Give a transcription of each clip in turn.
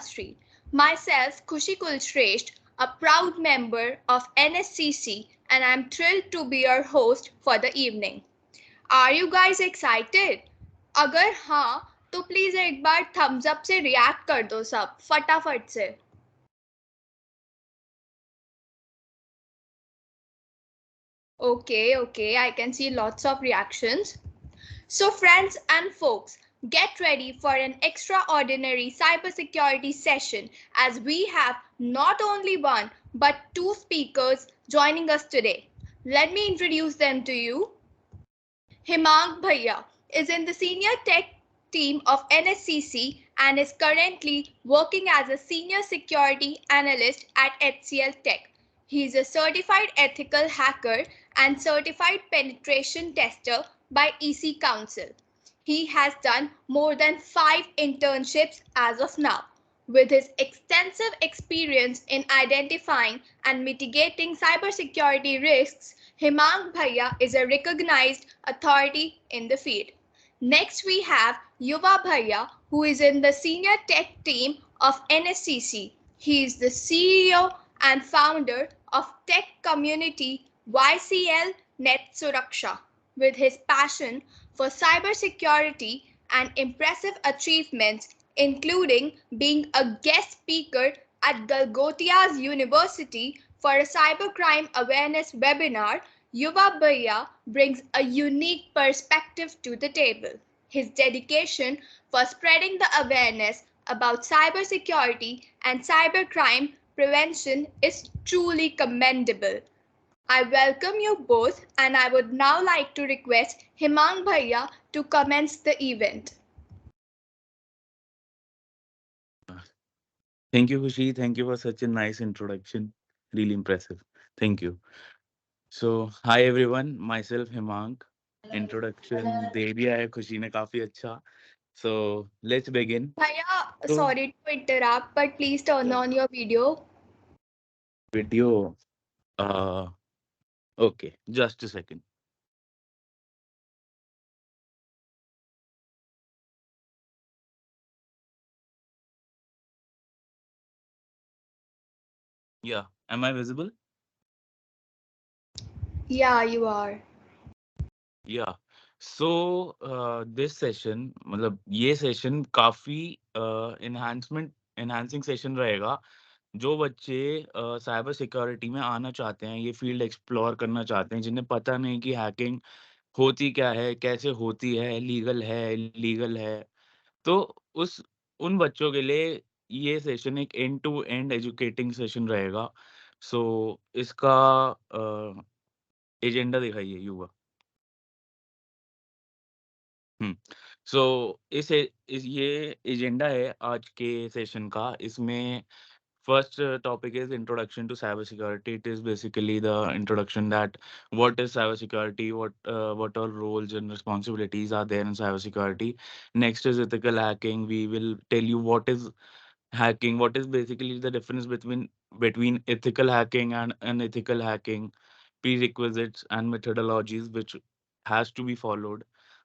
industry. Myself, Khushi Kulshresht, a proud member of NSCC, and I'm thrilled to be your host for the evening. Are you guys excited? अगर हाँ तो please एक बार Thums up से react कर दो सब फटाफट से. Okay, I can see lots of reactions. So, friends and folks, get ready for an extraordinary cybersecurity session as we have not only one but two speakers joining us today. Let me introduce them to you. Himang Bhaiya is in the senior tech team of NSCC and is currently working as a senior security analyst at HCL Tech. He is a certified ethical hacker and certified penetration tester by EC Council. He has done more than 5 internships as of now. With his extensive experience in identifying and mitigating cybersecurity risks, Himang Bhaiya is a recognized authority in the field. Next, we have Yuva Bhaiya, who is in the senior tech team of NSCC. He is the CEO and founder of tech community YCL Net Suraksha. With his passion for cybersecurity and impressive achievements, including being a guest speaker at Galgotia's University for a cybercrime awareness webinar, Yuva Bhaiya brings a unique perspective to the table. His dedication for spreading the awareness about cybersecurity and cybercrime prevention is truly commendable. I welcome you both and I would now like to request Himang Bhaiya to commence the event. Thank you, Khushi. Thank you for such a nice introduction. Really impressive. Thank you. So, hi everyone. Myself Hemang. Introduction दे दिया है खुशी ने काफी अच्छा. So, let's begin. Bhaiya, So, sorry to interrupt, but please turn on your video. video. Uh, okay, just a second. Yeah, am I visible? Yeah, you are. Yeah. So, this session, मतलब ये session काफी enhancing session रहेगा. जो बच्चे cyber security में आना चाहते हैं, ये फील्ड एक्सप्लोर करना चाहते हैं, जिन्हें पता नहीं कि हैकिंग होती क्या है, कैसे होती है, लीगल है, इल्लीगल है, तो उस उन बच्चों के लिए ये सेशन एक end to end educating session रहेगा. सो इसका एजेंडा दिखाइए युवा. हुँ। सो ये एजेंडा है आज के सेशन का. इसमें first topic is introduction to cybersecurity. It is basically the introduction that what is cybersecurity, what all roles and responsibilities are there in cybersecurity. Next is ethical hacking. We will tell you what is hacking, what is basically the difference between ethical hacking and unethical hacking, prerequisites and methodologies which has to be followed,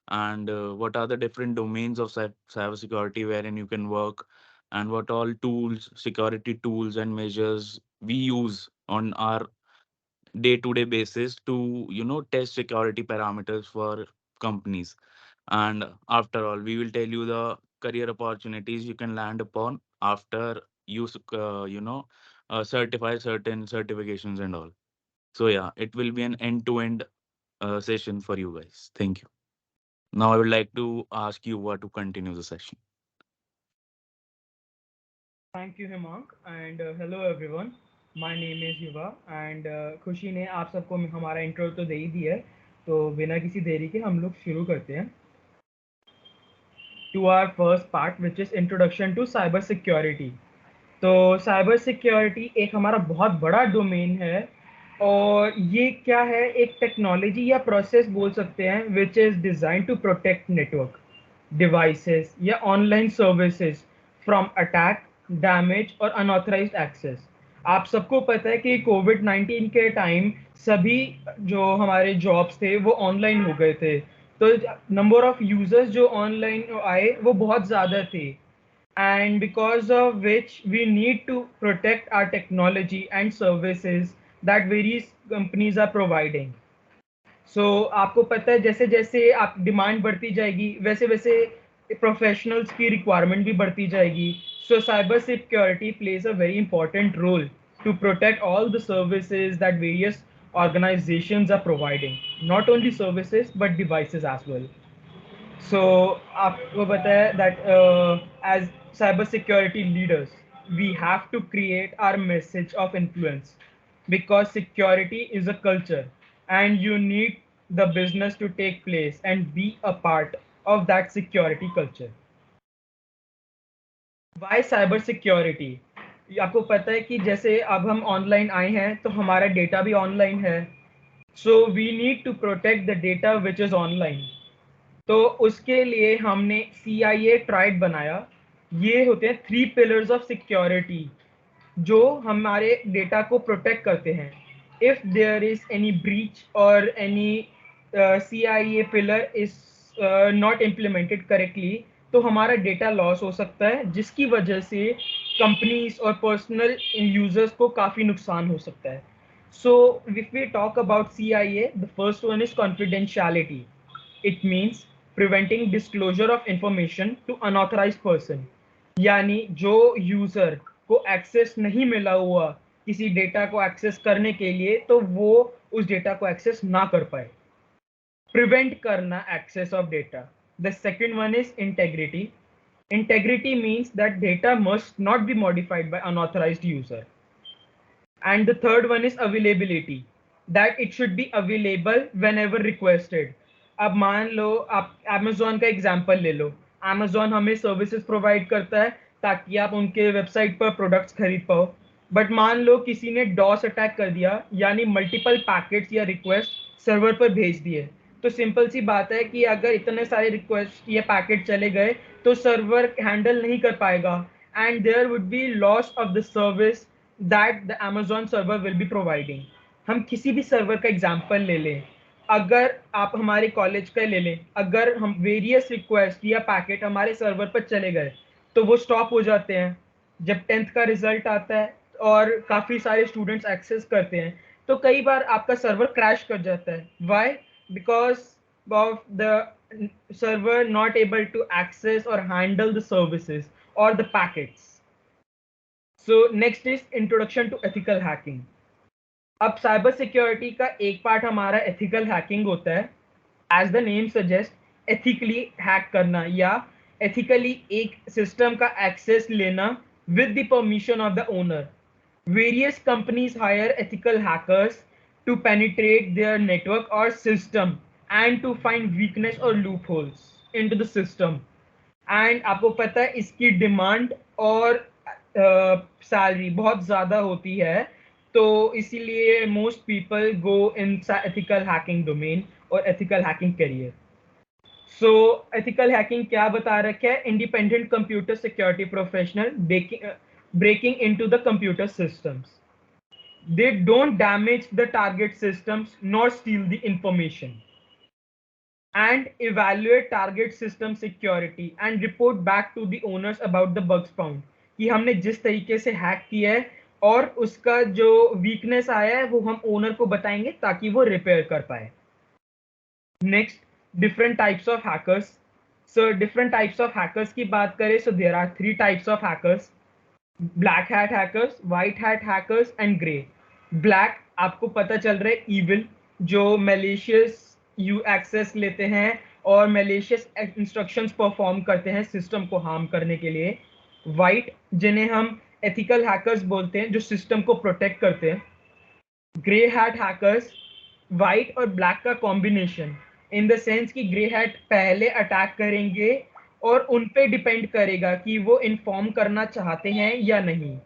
and what are the different domains of cybersecurity wherein you can work, and what all tools, security tools and measures we use on our day-to-day basis to test security parameters for companies. And after all, we will tell you the career opportunities you can land upon after certify certain certifications and all. So yeah, it will be an end-to-end session for you guys. Thank you. Now I would like to ask you what to continue the session. Thank you, Hemang, and hello everyone. My name is Yuva, and खुशी ने आप सबको हमारा intro तो दे ही दिया है, तो बिना किसी देरी के हम लोग शुरू करते हैं to our first part, which is introduction to cyber security. तो साइबर सिक्योरिटी एक हमारा बहुत बड़ा डोमेन है और ये क्या है, एक टेक्नोलॉजी या प्रोसेस बोल सकते हैं which is design to protect network devices या online services from attack, damage और अनऑथराइज्ड एक्सेस. आप सबको पता है कि कोविड-19 के टाइम सभी जो हमारे जॉब्स थे वो ऑनलाइन हो गए थे, तो नंबर ऑफ यूजर्स जो ऑनलाइन आए वो बहुत ज़्यादा थे. and because of which we need to protect our technology and services that various companies are providing. So आपको पता है जैसे जैसे आप डिमांड बढ़ती जाएगी वैसे वैसे प्रोफेशनल्स की रिक्वायरमेंट भी बढ़ती जाएगी. So cyber security plays a very important role to protect all the services that various organizations are providing. Not only services but devices as well. So आपको पता है that as cyber security leaders we have to create our message of influence because security is a culture and you need the business to take place and be a part of that security culture. Why cyber security? आपको पता है कि जैसे अब हम online आए हैं तो हमारा डेटा भी ऑनलाइन है. So we need to protect the data which is online. तो उसके लिए हमने CIA ट्राइड बनाया. ये होते हैं 3 पिलर्स ऑफ सिक्योरिटी जो हमारे डेटा को प्रोटेक्ट करते हैं. If there is any breach और any CIA pillar is not implemented correctly तो हमारा डेटा लॉस हो सकता है जिसकी वजह से कंपनीज और पर्सनल यूजर्स को काफ़ी नुकसान हो सकता है. So if we talk about CIA, the first one is confidentiality. It means preventing disclosure of information to unauthorized person. यानी जो यूजर को एक्सेस नहीं मिला हुआ किसी डेटा को एक्सेस करने के लिए तो वो उस डेटा को एक्सेस ना कर पाए. प्रिवेंट करना access of data. The second one is integrity. Integrity means that data must not be modified by unauthorized user. And the third one is availability, that it should be available whenever requested. अब मान लो आप Amazon का example ले लो. Amazon हमें services provide करता है ताकि आप उनके वेबसाइट पर प्रोडक्ट्स खरीद पाओ. बट मान लो किसी ने डॉस अटैक कर दिया यानी मल्टीपल पैकेट्स या रिक्वेस्ट सर्वर पर भेज दिए तो सिंपल सी बात है कि अगर इतने सारे रिक्वेस्ट या पैकेट चले गए तो सर्वर हैंडल नहीं कर पाएगा and there would be loss of the service that the Amazon server will be providing. हम किसी भी सर्वर का एग्जांपल ले लें. अगर आप हमारे कॉलेज का ले लें, अगर हम वेरियस रिक्वेस्ट या पैकेट हमारे सर्वर पर चले गए तो वो स्टॉप हो जाते हैं. जब 10th का रिजल्ट आता है और काफ़ी सारे स्टूडेंट्स एक्सेस करते हैं तो कई बार आपका सर्वर क्रैश कर जाता है. Why? Because of the server not able to access और हैंडल द सर्विसेज और the packets. So next is introduction to ethical hacking. अब साइबर सिक्योरिटी का एक पार्ट हमारा एथिकल हैकिंग होता है. As the name suggest, ethically hack करना या एथिकली एक सिस्टम का एक्सेस लेना with the permission of the owner. Various companies hire ethical hackers to penetrate their network और system and to find weakness और loop holes into the system. And आपको पता है इसकी डिमांड और सैलरी बहुत ज़्यादा होती है तो इसीलिए most people go in ethical hacking domain और ethical hacking career. So ethical hacking क्या बता रखा है? Independent computer security professional breaking into the computer systems. They don't damage the target systems nor steal the information and evaluate target system security and report back to the owners about the bugs found. कि हमने जिस तरीके से hack किया है और उसका जो वीकनेस आया है वो हम ओनर को बताएंगे ताकि वो रिपेयर कर पाए. Next, different types of hackers. So different types of hackers की बात करें so there are 3 types of hackers. Black hat hackers, white hat hackers and grey. Black आपको पता चल रहा है इविल, जो मैलिशियस यू एक्सेस लेते हैं और मैलिशियस इंस्ट्रक्शंस परफॉर्म करते हैं सिस्टम को हार्म करने के लिए. वाइट, जिन्हें हम एथिकल हैकर्स बोलते हैं, जो सिस्टम को प्रोटेक्ट करते हैं. ग्रे हैट हैकर्स, वाइट और ब्लैक का कॉम्बिनेशन, इन द सेंस कि ग्रे हैट पहले अटैक करेंगे और उन पे डिपेंड करेगा कि वो इन्फॉर्म करना चाहते हैं या नहीं.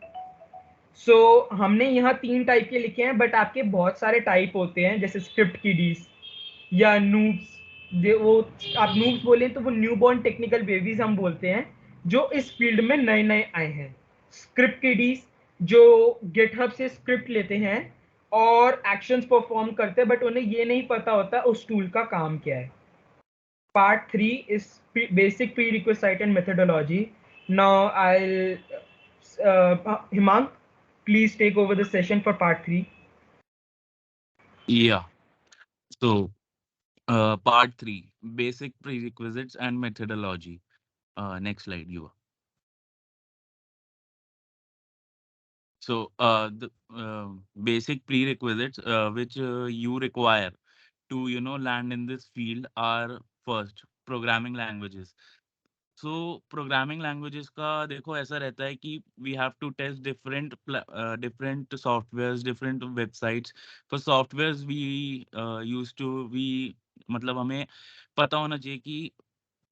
सो हमने यहाँ 3 टाइप के लिखे हैं बट आपके बहुत सारे टाइप होते हैं जैसे स्क्रिप्ट किडीज या नूब्स. वो आप नूब्स बोले तो वो न्यूबॉर्न टेक्निकल बेबीज हम बोलते हैं जो इस फील्ड में नए नए आए हैं. स्क्रिप्ट किडीज जो गिटहब से स्क्रिप्ट लेते हैं और एक्शंस परफॉर्म करते हैं बट उन्हें ये नहीं पता होता उस टूल का काम क्या है. Part 3 is basic pre requisite and methodology. Now I'll Himang, please take over the session for part 3. Yeah. So, part 3, basic prerequisites and methodology. Next slide, you. So, the basic prerequisites which you require to, land in this field are first, programming languages. So, programming languages का देखो ऐसा रहता है कि we have to test different softwares, different websites. For softwares मतलब हमें पता होना चाहिए कि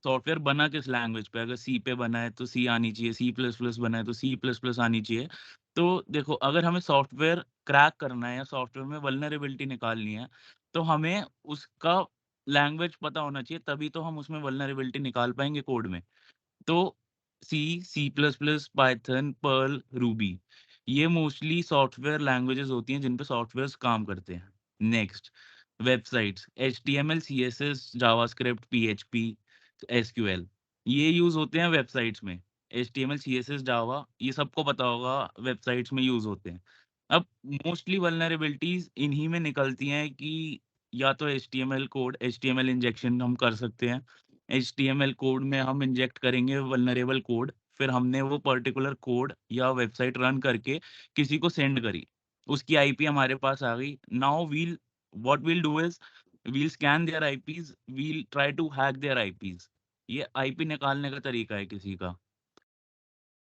सॉफ्टवेयर बना किस लैंग्वेज पे, अगर सी पे बना है तो सी आनी चाहिए, सी प्लस प्लस बना है तो सी प्लस प्लस आनी चाहिए। तो देखो, अगर हमें सॉफ्टवेयर क्रैक करना है या सॉफ्टवेयर में वल्नरेबिलिटी निकालनी है, तो हमें उसका लैंग्वेज पता होना चाहिए, तभी तो हम उसमें वल्नरेबिलिटी निकाल पाएंगे कोड में। तो C, C plus plus, Python, Perl, Ruby, ये मोस्टली सॉफ्टवेयर लैंग्वेजेस होती हैं जिन पे सॉफ्टवेयर्स काम करते हैं। Next, websites, HTML, CSS, JavaScript, PHP, SQL, ये यूज होते हैं वेबसाइट्स में। HTML, CSS, जावा, ये सबको पता होगा, वेबसाइट्स में यूज होते हैं। अब मोस्टली वल्नरेबिलिटीज इन्हीं में निकलती हैं कि या तो HTML कोड, HTML इंजेक्शन हम कर सकते हैं। HTML कोड में हम इंजेक्ट करेंगे वल्नरेबल कोड, फिर हमने वो पर्टिकुलर कोड या वेबसाइट रन करके किसी को सेंड करी, उसकी आईपी हमारे पास आ गई। Now what we'll do is we'll scan their IPs, we'll try to hack their IPs. ये आईपी निकालने का तरीका है किसी का।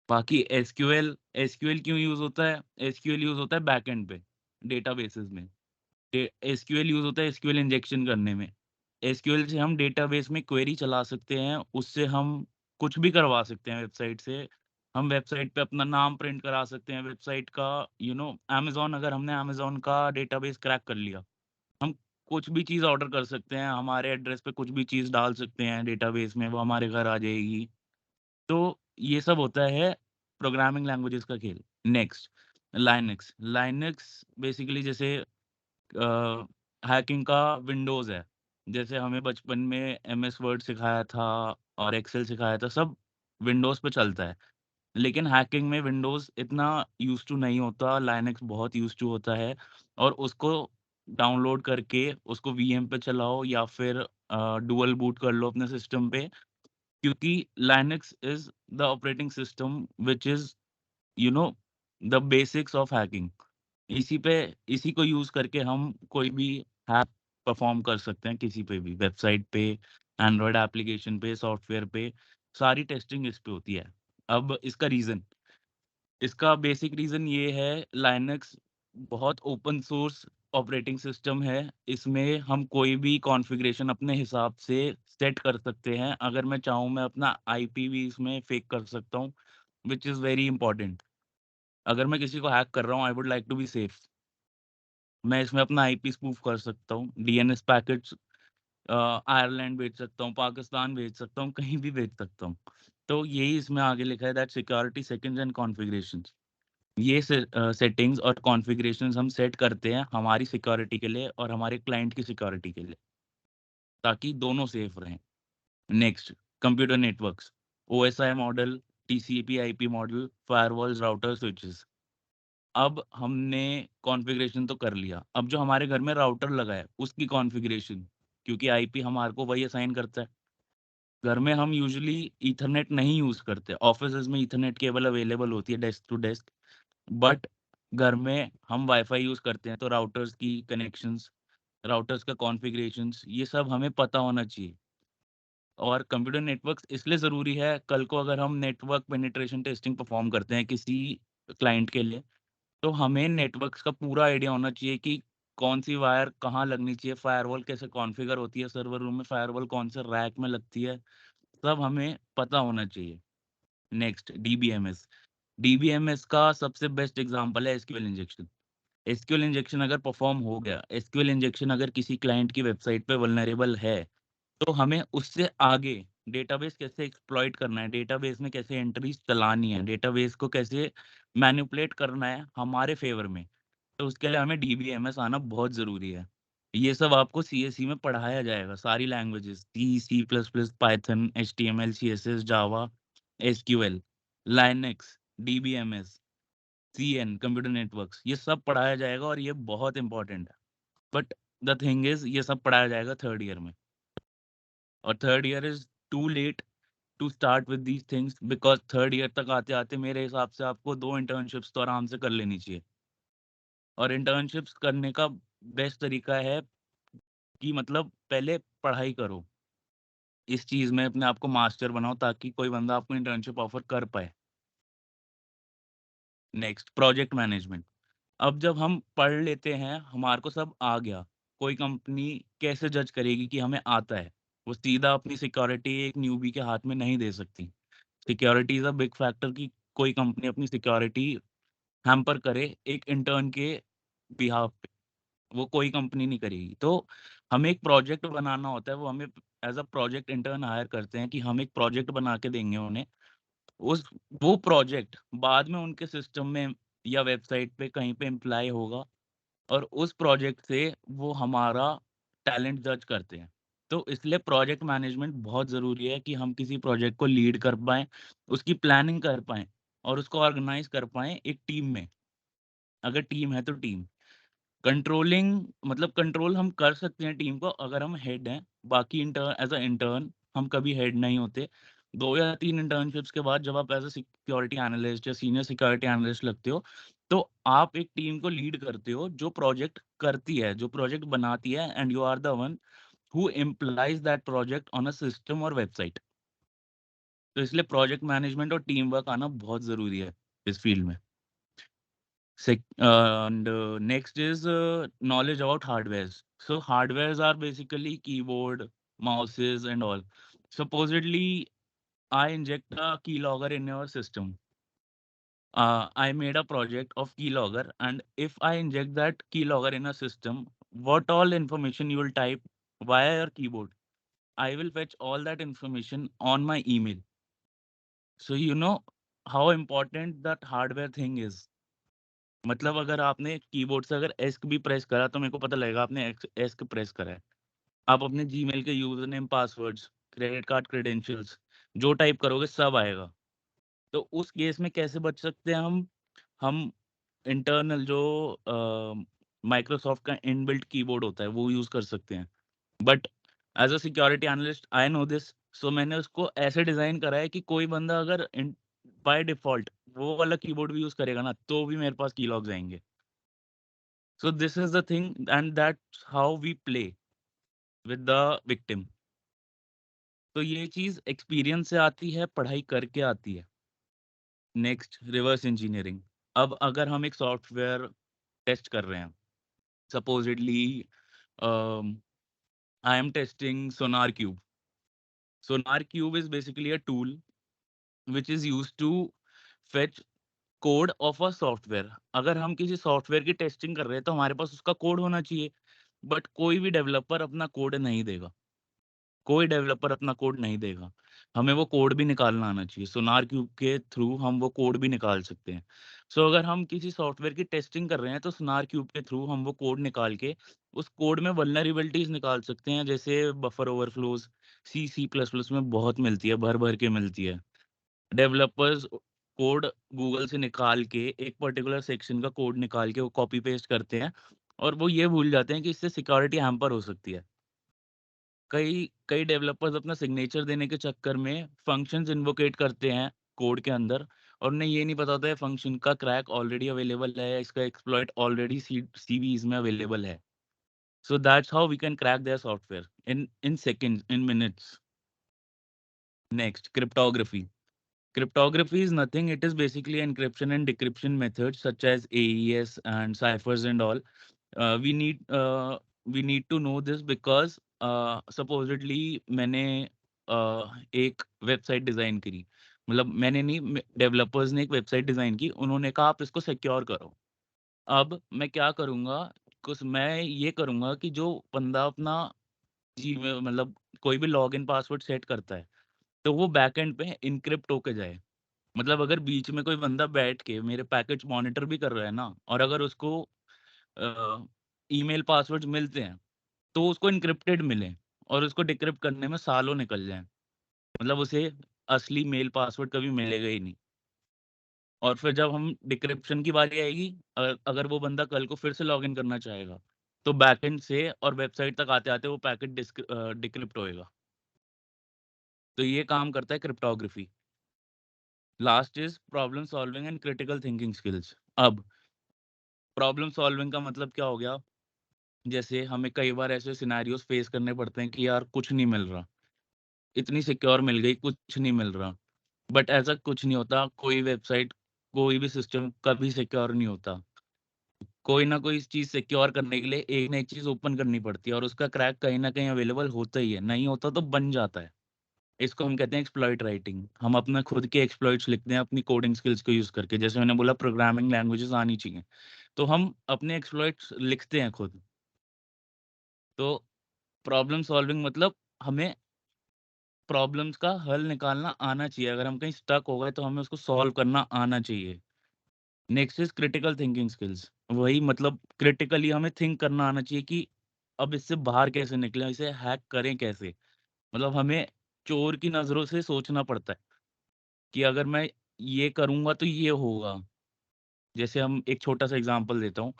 बाकी एसक्यूएल क्यों यूज होता है? एसक्यूएल यूज होता है बैकएंड पे, डेटाबेसेस में। एसक्यूएल यूज होता है एसक्यूएल इंजेक्शन करने में। एसक्यूएल से हम डेटाबेस में क्वेरी चला सकते हैं, उससे हम कुछ भी करवा सकते हैं वेबसाइट से। हम वेबसाइट पे अपना नाम प्रिंट करा सकते हैं, वेबसाइट का अमेज़न, अगर हमने अमेज़न का डेटाबेस क्रैक कर लिया, हम कुछ भी चीज़ ऑर्डर कर सकते हैं, हमारे एड्रेस पे कुछ भी चीज़ डाल सकते हैं डेटाबेस में, वो हमारे घर आ जाएगी। तो ये सब होता है प्रोग्रामिंग लैंग्वेजेस का खेल। नेक्स्ट, लाइनक्स बेसिकली जैसे हैकिंग का विंडोज़ है। जैसे हमें बचपन में एमएस वर्ड सिखाया था और एक्सेल सिखाया था, सब विंडोज़ पे चलता है। लेकिन हैकिंग में विंडोज़ इतना यूज़ टू नहीं होता, लाइनक्स बहुत यूज़ टू होता है। और उसको डाउनलोड करके उसको वीएम पे चलाओ या फिर डुअल बूट कर लो अपने सिस्टम पे, क्योंकि Linux is the operating system which is you know the basics of hacking. इसी को यूज करके हम कोई भी हैक परफॉर्म कर सकते हैं, किसी पे भी, वेबसाइट पे, एंड्रॉयड एप्लीकेशन पे, सॉफ्टवेयर पे, सारी टेस्टिंग इस पे होती है। अब इसका बेसिक रीजन ये है, लाइनक्स बहुत ओपन सोर्स ऑपरेटिंग सिस्टम है। इसमें हम कोई भी कॉन्फ़िगरेशन अपने हिसाब से सेट कर सकते हैं। अगर मैं चाहूँ, मैं अपना आईपी भी इसमें फेक कर सकता हूँ, व्हिच इज़ वेरी इंपॉर्टेंट। अगर मैं किसी को हैक कर रहा हूँ, I would like to be safe. मैं इसमें अपना आईपी स्पूफ कर सकता हूँ, डीएनएस पैकेट्स आयरलैंड भेज सकता हूँ, पाकिस्तान भेज सकता हूँ, कहीं भी भेज सकता हूँ। तो यही इसमें आगे लिखा है, that security settings and configurations. ये सेटिंग्स और कॉन्फ़िगरेशंस हम सेट करते हैं हमारी सिक्योरिटी के लिए और हमारे क्लाइंट की सिक्योरिटी के लिए, ताकि दोनों सेफ रहें। Next, computer networks, OSI model, TCP IP model, firewalls, router, switches. अब हमने कॉन्फ़िगरेशन तो कर लिया, अब जो हमारे घर में राउटर लगा है उसकी कॉन्फ़िगरेशन, क्योंकि आईपी हमारे को वही असाइन करता है। घर में हम यूजुअली ईथरनेट नहीं यूज़ करते, ऑफ़िसेज़ में ईथरनेट केबल अवेलेबल होती है डेस्क टू डेस्क, बट घर में हम वाईफ़ाई यूज़ करते हैं, तो राउटर्स की कनेक्शंस, राउटर्स का कॉन्फ़िगरेशंस, ये सब हमें पता होना चाहिए। और कंप्यूटर नेटवर्क्स इसलिए ज़रूरी है, कल को अगर हम नेटवर्क पेनिट्रेशन टेस्टिंग परफ़ॉर्म करते हैं किसी क्लाइंट के लिए, तो हमें नेटवर्क्स का पूरा आइडिया होना चाहिए कि कौन सी वायर कहाँ लगनी चाहिए, फायरवॉल कैसे कॉन्फ़िगर होती है सर्वर रूम में, फायरवॉल कौन से रैक में लगती है, सब हमें पता होना चाहिए। Next, DBMS. डीबीएमएस का सबसे बेस्ट एग्ज़ाम्पल है एसक्यूएल इंजेक्शन। एसक्यूएल इंजेक्शन अगर परफ़ॉर्म हो गया, एसक्यूएल इंजेक्शन अगर किसी क्लाइंट की वेबसाइट पे वल्नरेबल है, तो हमें उससे आगे डेटाबेस कैसे एक्सप्लॉइट करना है, डेटाबेस में कैसे एंट्रीज चलानी है, डेटाबेस को कैसे मैनिपुलेट करना है हमारे फेवर में, तो उसके लिए हमें डीबीएमएस आना बहुत ज़रूरी है। ये सब आपको सीएसई में पढ़ाया जाएगा, सारी languages, C, C plus plus, Python, HTML, CSS, Java, SQL, Linux, DBMS, CN, computer networks, ये सब पढ़ाया जाएगा और ये बहुत इंपॉर्टेंट है। बट द थिंग इज ये सब पढ़ाया जाएगा थर्ड ईयर में, और third year is too late to start with these things, because third year तक आते आते मेरे हिसाब से आपको 2 इंटर्नशिप्स तो आराम से कर लेनी चाहिए। और इंटर्नशिप्स करने का बेस्ट तरीका है कि मतलब पहले पढ़ाई करो, इस चीज़ में अपने आप को मास्टर बनाओ ताकि कोई बंदा आपको इंटर्नशिप ऑफर कर पाए। Next, project management. अब जब हम पढ़ लेते हैं, हमारे को सब आ गया, कोई कंपनी कैसे जज करेगी कि हमें आता है? वो सीधा अपनी सिक्योरिटी एक न्यूबी के हाथ में नहीं दे सकती। Security is a big factor कि कोई कंपनी अपनी सिक्योरिटी हैम्पर करे एक इंटर्न के बिहाफ पे, वो कोई कंपनी नहीं करेगी। तो हमें एक प्रोजेक्ट बनाना होता है, वो हमें as a project intern hire करते हैं कि हम एक प्रोजेक्ट बना के देंगे उन्हें। उस वो प्रोजेक्ट बाद में उनके सिस्टम में या वेबसाइट पे कहीं पे इम्प्लाई होगा, और उस प्रोजेक्ट से वो हमारा टैलेंट जज करते हैं। तो इसलिए प्रोजेक्ट मैनेजमेंट बहुत ज़रूरी है कि हम किसी प्रोजेक्ट को लीड कर पाएँ, उसकी प्लानिंग कर पाएँ और उसको ऑर्गेनाइज़ कर पाएँ एक टीम में। अगर टीम है तो टीम। कंट्रोलिंग मतलब कंट्रोल हम कर सकते हैं टीम को अगर हम हेड हैं, बाकी एज़ अ इंटर्न हम कभी हेड नहीं होते। 2 या 3 इंटर्नशिप्स के बाद जब आप एज़ अ सिक्योरिटी एनालिस्ट या सीनियर सिक्योरिटी एनालिस्ट लगते हो, तो आप एक टीम को लीड करते हो जो प्रोजेक्ट करती है, जो प्रोजेक्ट बनाती है, and you are the one who implies that project on a system और वेबसाइट। तो इसलिए प्रोजेक्ट मैनेजमेंट और टीम वर्क आना बहुत ज़रूरी है इस फील्ड में। And next is knowledge about hardwares. So hardwares are basically keyboard, mouses, and all. Supposedly, I inject a keylogger in your system. I made a project of keylogger, and if I inject that keylogger in a system, what all information you will type via your keyboard, I will fetch all that information on my email. So you know how important that hardware thing is. मतलब अगर आपने keyboard से अगर ask भी press करा तो मेरे को पता लगेगा आपने एस्क प्रेस करा है। आप अपने जीमेल के user name, passwords, credit card credentials जो टाइप करोगे सब आएगा। तो उस केस में कैसे बच सकते हैं हम इंटरनल जो माइक्रोसॉफ्ट का इनबिल्ट कीबोर्ड होता है वो यूज़ कर सकते हैं। But as a security analyst I know this, so मैंने उसको ऐसे डिज़ाइन करा है कि कोई बंदा अगर बाय डिफ़ॉल्ट वो वाला कीबोर्ड भी यूज़ करेगा ना, तो भी मेरे पास कीलॉग्स आएँगे। So this is the thing, and that's how we play with the victim. तो ये चीज़ एक्सपीरियंस से आती है, पढ़ाई करके आती है। Next, reverse engineering. अब अगर हम एक सॉफ्टवेयर टेस्ट कर रहे हैं, supposedly I am testing SonarQube. SonarQube is basically a tool which is used to fetch code of a software. अगर हम किसी सॉफ्टवेयर की टेस्टिंग कर रहे हैं, तो हमारे पास उसका कोड होना चाहिए, बट कोई भी डेवलपर अपना कोड नहीं देगा। कोई डेवलपर अपना कोड नहीं देगा। हमें वो कोड भी निकालना आना चाहिए। सोनार क्यूब के थ्रू हम वो कोड भी निकाल सकते हैं। सो अगर हम किसी सॉफ्टवेयर की टेस्टिंग कर रहे हैं, तो सोनार क्यूब के थ्रू हम वो कोड निकाल के उस कोड में वल्नरेबिलिटीज़ निकाल सकते हैं, जैसे बफर ओवरफ्लोज़ सी++ में बहुत मिलती है, भर-भर के मिलती है। डेवलपर्स कोड गूगल से निकाल के एक पर्टिकुलर सेक्शन का कोड निकाल के वो कॉपी पेस्ट करते हैं, और वो ये भूल जाते हैं कि इससे सिक्योरिटी हैम्पर हो सकती है। कई कई डेवलपर्स अपना सिग्नेचर देने के चक्कर में फंक्शंस इन्वोकेट करते हैं कोड के अंदर, और उन्हें ये नहीं पता होता है फंक्शन का क्रैक ऑलरेडी अवेलेबल है या इसका एक्सप्लॉइट ऑलरेडी सीवीज में अवेलेबल है। So that's how we can crack their software in seconds, in minutes. Next, cryptography. Cryptography is nothing. It is basically encryption and decryption methods such as AES and ciphers and all. We need to know this because supposedly मैंने एक website design करी, मतलब मैंने नहीं, developers ने एक website design की, उन्होंने कहा आप इसको सिक्योर करो। अब मैं क्या करूँगा, कुछ मैं ये करूँगा कि जो बंदा अपना जी मतलब कोई भी लॉगिन पासवर्ड सेट करता है, तो वो बैकएंड पे इनक्रिप्ट होके जाए। मतलब अगर बीच में कोई बंदा बैठ के मेरे पैकेज मॉनिटर भी कर रहा है ना, और अगर उसको ईमेल पासवर्ड्स मिलते हैं, तो उसको एन्क्रिप्टेड मिले और उसको डिक्रिप्ट करने में सालों निकल जाएँ। मतलब उसे असली मेल पासवर्ड कभी मिलेगा ही नहीं। और फिर जब हम डिक्रिप्शन की बारी आएगी, अगर वो बंदा कल को फिर से लॉगिन करना चाहेगा, तो बैकएंड से और वेबसाइट तक आते-आते वो पैकेट डिक्रिप्ट होएगा। तो ये काम करता है cryptography. Last is problem solving and critical thinking skills. अब प्रॉब्लम सॉल्विंग का मतलब क्या हो गया? जैसे हमें कई बार ऐसे सिनेरियोज़ फेस करने पड़ते हैं कि यार कुछ नहीं मिल रहा। इतनी सिक्योर मिल गई, कुछ नहीं मिल रहा। बट ऐसा कुछ नहीं होता, कोई वेबसाइट, कोई भी सिस्टम कभी सिक्योर नहीं होता। कोई ना कोई चीज़ सिक्योर करने के लिए एक ना एक चीज़ ओपन करनी पड़ती है और उसका क्रैक कहीं न कहीं अवेलेबल होता ही है, नहीं होता तो बन जाता है। इसको हम कहते हैं एक्सप्लॉइट राइटिंग। हम अपने खुद के एक्सप्लॉइट्स लिखते हैं अपनी कोडिंग स्किल्स को यूज़ करके। जैसे मैंने बोला प्रोग्रामिंग लैंग्वेजेज़ आनी चाहिए, तो हम अपने एक्सप्लॉइट्स लिखते हैं खुद। तो प्रॉब्लम सॉल्विंग मतलब हमें प्रॉब्लम्स का हल निकालना आना चाहिए। अगर हम कहीं स्टक हो गए तो हमें उसको सॉल्व करना आना चाहिए। Next is critical thinking skills. वही मतलब क्रिटिकली हमें थिंक करना आना चाहिए कि अब इससे बाहर कैसे निकलें, इसे हैक करें कैसे? मतलब हमें चोर की नज़रों से सोचना पड़ता है कि अगर मैं ये करूँगा तो ये होगा। जैसे हम एक छोटा-सा एग्ज़ाम्पल देता हूँ।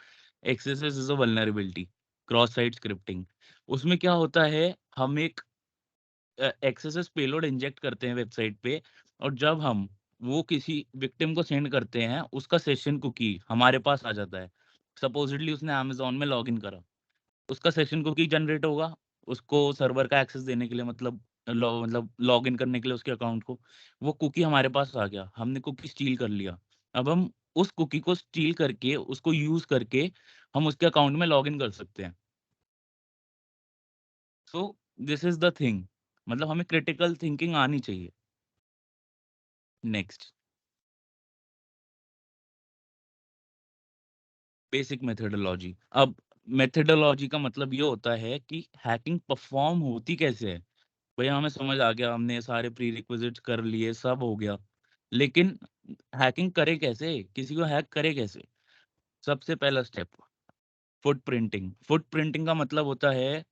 Axes is a vulnerability, cross site scripting. उसमें क्या होता है, हम एक एक्सेसिस पेलोड इंजेक्ट करते हैं वेबसाइट पे और जब हम वो किसी विक्टिम को सेंड करते हैं, उसका सेशन कुकी हमारे पास आ जाता है। सपोज़िटली उसने अमेज़न में लॉगिन करा, उसका सेशन कुकी जनरेट होगा, उसको सर्वर का एक्सेस देने के लिए मतलब लॉगिन करने के लिए उसके अकाउंट को, वो कुकी हमारे पास आ गया, हमने कुकी स्टील कर लिया। अब हम उस कुकी को स्टील करके, उसको यूज़ करके हम उसके अकाउंट में लॉगिन कर सकते हैं। So this is the thing, मतलब हमें क्रिटिकल थिंकिंग आनी चाहिए। Next, basic methodology. अब मेथोडोलॉजी का मतलब ये होता है कि हैकिंग परफॉर्म होती कैसे है। भैया हमें समझ आ गया, हमने सारे प्रीरिक्विजिट्स कर लिए, सब हो गया, लेकिन हैकिंग करे कैसे, किसी को हैक करे कैसे? सबसे पहला स्टेप, फुटप्रिंटिंग। फुटप्रिंटिंग का मतलब होता है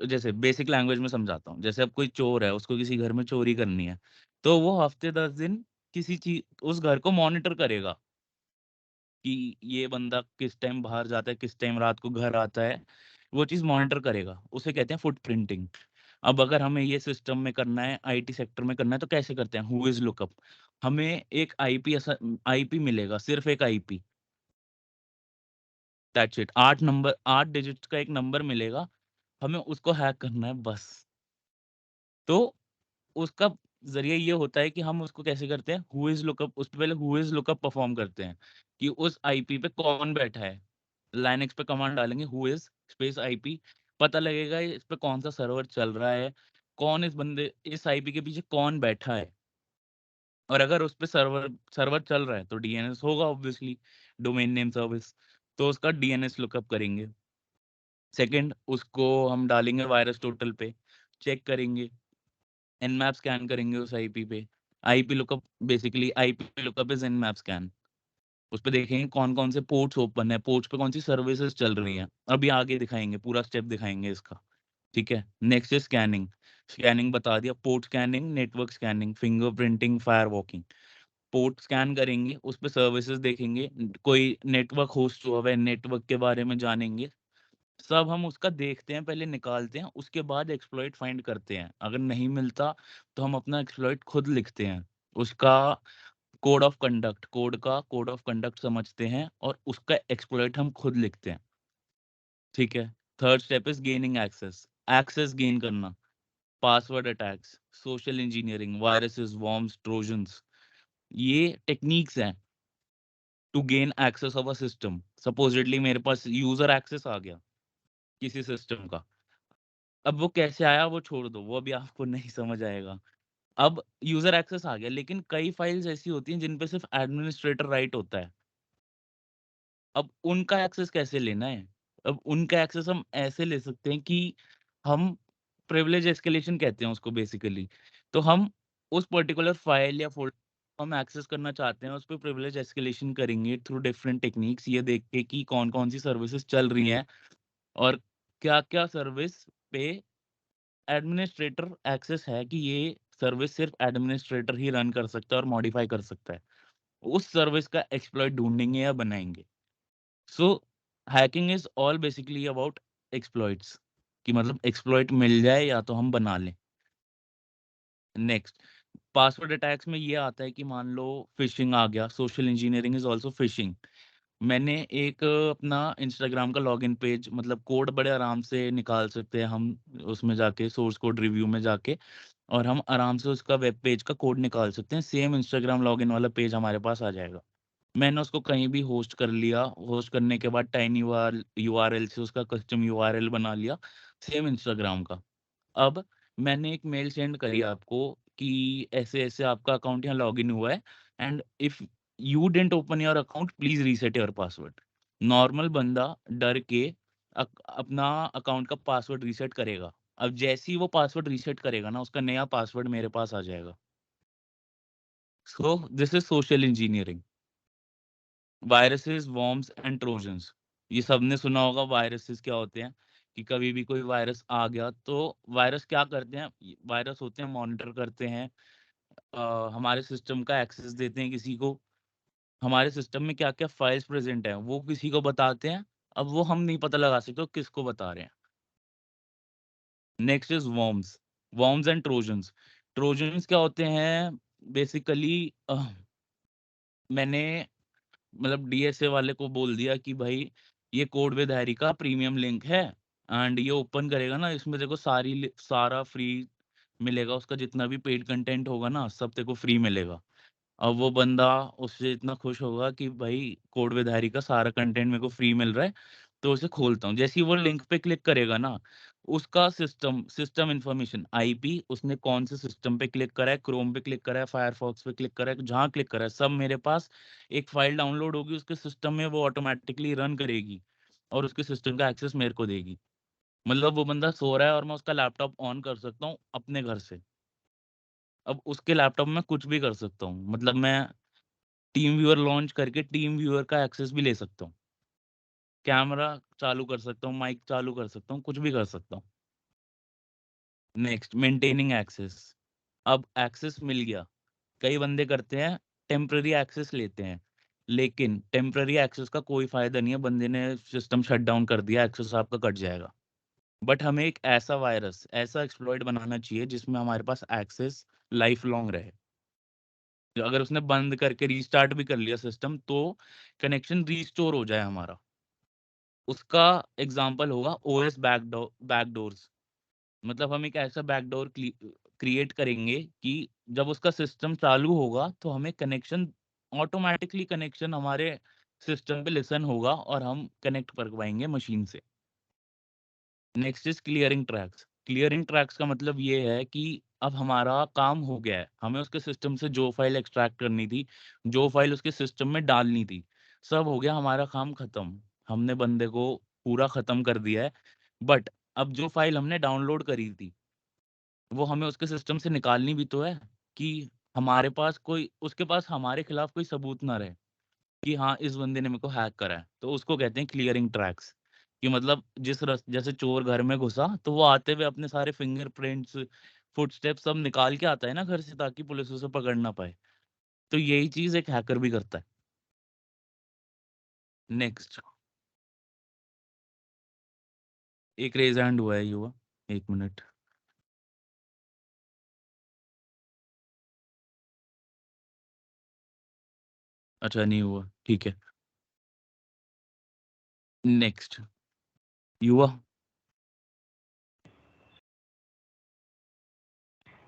जैसे बेसिक लैंग्वेज में समझाता हूँ। जैसे अब कोई चोर है, उसको किसी घर में चोरी करनी है, तो वो हफ्ते 10 दिन किसी चीज उस घर को मॉनिटर करेगा कि ये बंदा किस टाइम बाहर जाता है, किस टाइम रात को घर आता है, वो चीज़ मॉनिटर करेगा। उसे कहते हैं फुटप्रिंटिंग। अब अगर हमें ये सिस्टम में करना है, आईटी सेक्टर में करना है, तो कैसे करते हैं? व्हो इज़ लुकअप। हमें एक आईपी ऐसा आईपी मिलेगा, सिर्फ़ एक आईपी, दैट्स इट। 8 डिजिट्स का एक नंबर मिलेगा, हमें उसको हैक करना है बस। तो उसका ज़रिया ये होता है कि हम उसको कैसे करते हैं, व्हो इज़ लुकअप, उसपे पहले व्हो इज़ लुकअप परफ़ॉर्म करते हैं कि उस आईपी पे कौन बैठा है। लाइनक्स पे कमांड डालेंगे व्हो इज़ स्पेस आईपी, पता लगेगा इस पे कौन-सा सर्वर चल रहा है, कौन इस आईपी के पीछे कौन बैठा है। और अगर उस पे सर्वर सर्वर चल रहा है तो डीएनएस होगा ऑब्वियसली, डोमेन नेम सर्विस, तो उसका डीएनएस लुकअप करेंगे। सेकंड, उसको हम डालेंगे वायरस टोटल पे, चेक करेंगे, एनमैप स्कैन करेंगे उस आईपी पे। IP lookup basically IP lookup is Nmap scan. उसपे देखेंगे कौन-कौन से पोर्ट्स ओपन है, पोर्ट्स पे कौन-सी सर्विसेज़ चल रही हैं। अभी आगे दिखाएँगे, पूरा स्टेप दिखाएँगे इसका, ठीक है? Next is scanning. स्कैनिंग बता दिया, port scanning, network scanning, fingerprinting, firewalking. Port scan करेंगे, उस पे सर्विसेज़ देखेंगे, कोई नेटवर्क होस्ट हुआ हुआ है, नेटवर्क के बारे में जानेंगे। सब हम उसका देखते हैं, पहले निकालते हैं, उसके बाद एक्सप्लॉइट फाइंड करते हैं। अगर नहीं मिलता, तो हम अपना एक्सप्लॉइट खुद लिखते हैं। उसका कोड ऑफ कंडक्ट समझते हैं और उसका एक्सप्लॉइट हम खुद लिखते हैं, ठीक है? Third step is gaining access. Access gain करना, password attacks, social engineering, viruses, worms, trojans, ये टेक्नीक्स हैं to gain access of a system. Supposedly मेरे पास यूज़र एक्सेस आ गया किसी सिस्टम का। अब वो कैसे आया वो छोड़ दो, वो अभी आपको नहीं समझ आएगा। अब यूज़र एक्सेस आ गया, लेकिन कई फाइल्स ऐसी होती हैं जिन पे सिर्फ़ एडमिनिस्ट्रेटर राइट होता है। अब उनका एक्सेस कैसे लेना है? अब उनका एक्सेस हम ऐसे ले सकते हैं कि हम प्रिविलेज एस्केलेशन कहते हैं उसको बेसिकली। तो हम उस पर्टिकुलर फाइल या फ़ोल्डर को हम एक्सेस करना चाहते हैं, उस पे प्रिविलेज एस्केलेशन करेंगे थ्रू डिफरेंट टेक्नीक्स, ये देख के कि कौन-कौन सी सर्विसेज़ चल रही हैं और क्या-क्या सर्विस पे एडमिनिस्ट्रेटर एक्सेस है कि ये सर्विस सिर्फ एडमिनिस्ट्रेटर ही रन कर सकता है और मॉडिफाई कर सकता है, उस सर्विस का एक्सप्लॉइट ढूंढेंगे या बनाएंगे। So hacking is all basically about exploits, कि मतलब एक्सप्लॉइट मिल जाए या तो हम बना लें। नेक्स्ट, पासवर्ड अटैक्स में ये आता है कि मान लो फिशिंग आ गया, social engineering is also fishing. मैंने एक अपना इंस्टाग्राम का लॉगिन पेज, मतलब कोड बड़े आराम से निकाल सकते हैं हम उसमें जाके, सोर्स कोड रिव्यू में जाके, और हम आराम से उसका वेब पेज का कोड निकाल सकते हैं। सेम इंस्टाग्राम लॉगिन वाला पेज हमारे पास आ जाएगा। मैंने उसको कहीं भी होस्ट कर लिया, होस्ट करने के बाद टाइनी यूआरएल से उसका कस्टम यूआरएल बना लिया, सेम इंस्टाग्राम का। अब मैंने एक मेल सेंड करी आपको कि ऐसे ऐसे आपका अकाउंट यहाँ लॉगिन हुआ है, and if you didn't open your account please reset your password. Normal बंदा डर के अपना अकाउंट का पासवर्ड रीसेट करेगा। अब जैसे ही वो पासवर्ड रीसेट करेगा ना, उसका नया पासवर्ड मेरे पास आ जाएगा। So this is social engineering. Viruses, worms and trojans, ये सबने सुना होगा वायरसेस क्या होते हैं, कि कभी भी कोई वायरस आ गया तो वायरस क्या करते हैं, वायरस होते हैं मॉनिटर करते हैं, हमारे सिस्टम का एक्सेस देते हैं किसी को, हमारे सिस्टम में क्या क्या फाइल्स प्रेजेंट हैं वो किसी को बताते हैं। अब वो हम नहीं पता लगा सकते किसको बता रहे हैं। Next is worms, worms and trojans. Trojans क्या होते हैं बेसिकली, मैंने मतलब डीएसए वाले को बोल दिया कि भाई ये कोड विद हैरी का प्रीमियम लिंक है, एंड ये ओपन करेगा ना, इसमें देखो सारा फ्री मिलेगा, उसका जितना भी पेड कंटेंट होगा ना सब तेरे को फ्री मिलेगा। अब वो बंदा उससे इतना खुश होगा कि भाई कोड विद हैरी का सारा कंटेंट मेरे को फ्री मिल रहा है, तो उसे खोलता हूँ। जैसे ही वो लिंक पे क्लिक करेगा ना, उसका सिस्टम इंफॉर्मेशन, आईपी, उसने कौन से सिस्टम पे क्लिक करा है, क्रोम पे क्लिक करा है, फायरफॉक्स पे क्लिक करा है, जहाँ क्लिक करा है, सब मेरे पास एक फाइल डाउनलोड होगी उसके सिस्टम में, वो ऑटोमेटिकली रन करेगी और उसके सिस्टम का एक्सेस मेरे को देगी। मतलब वो बंदा सो रहा है और मैं उसका लैपटॉप ऑन कर सकता हूँ अपने घर से। अब उसके लैपटॉप में कुछ भी कर सकता हूँ, मतलब मैं टीम व्यूअर लॉन्च करके टीम व्यूअर का एक्सेस भी ले सकता हूँ, कैमरा चालू कर सकता हूँ, माइक चालू कर सकता हूँ, कुछ भी कर सकता हूँ। Next, maintaining access. अब एक्सेस मिल गया, कई बंदे करते हैं टेम्पररी एक्सेस लेते हैं, लेकिन टेम्पररी एक्सेस का कोई फायदा नहीं है, बंदे ने सिस्टम शट डाउन कर दिया, एक्सेस आपका कट जाएगा। बट हमें एक ऐसा वायरस, ऐसा एक्सप्लॉइट बनाना चाहिए जिसमें हमारे पास एक्सेस लाइफ लॉन्ग रहे। अगर उसने बंद करके रीस्टार्ट भी कर लिया सिस्टम तो कनेक्शन रीस्टोर हो जाए हमारा। उसका एग्जांपल होगा ओएस बैकडोर्स। मतलब हम एक ऐसा बैकडोर क्रिएट करेंगे कि जब उसका सिस्टम चालू होगा तो हमें कनेक्शन, ऑटोमेटिकली कनेक्शन हमारे सिस्टम पे लिसन होगा और हम कनेक्ट कर पाएंगे मशीन से। Next is clearing tracks. Clearing tracks का मतलब ये है कि अब हमारा काम हो गया है, हमें उसके सिस्टम से जो फाइल एक्सट्रैक्ट करनी थी, जो फाइल उसके सिस्टम में डालनी थी, सब हो गया, हमारा काम खत्म, हमने बंदे को पूरा खत्म कर दिया है। बट अब जो फाइल हमने डाउनलोड करी थी वो हमें उसके सिस्टम से निकालनी भी तो है, कि हमारे पास कोई, उसके पास हमारे खिलाफ कोई सबूत ना रहे कि हाँ इस बंदे ने मेरे को हैक करा है। तो उसको कहते हैं क्लियरिंग ट्रैक्स। कि मतलब जैसे चोर घर में घुसा तो वो आते हुए अपने सारे फिंगरप्रिंट्स, फुटस्टेप सब निकाल के आता है ना घर से, ताकि पुलिस उसे पकड़ ना पाए। तो यही चीज एक हैकर भी करता है। नेक्स्ट, एक रेज हैंड हुआ है युवा, 1 मिनट। अच्छा नहीं हुआ, ठीक है। नेक्स्ट, युवा।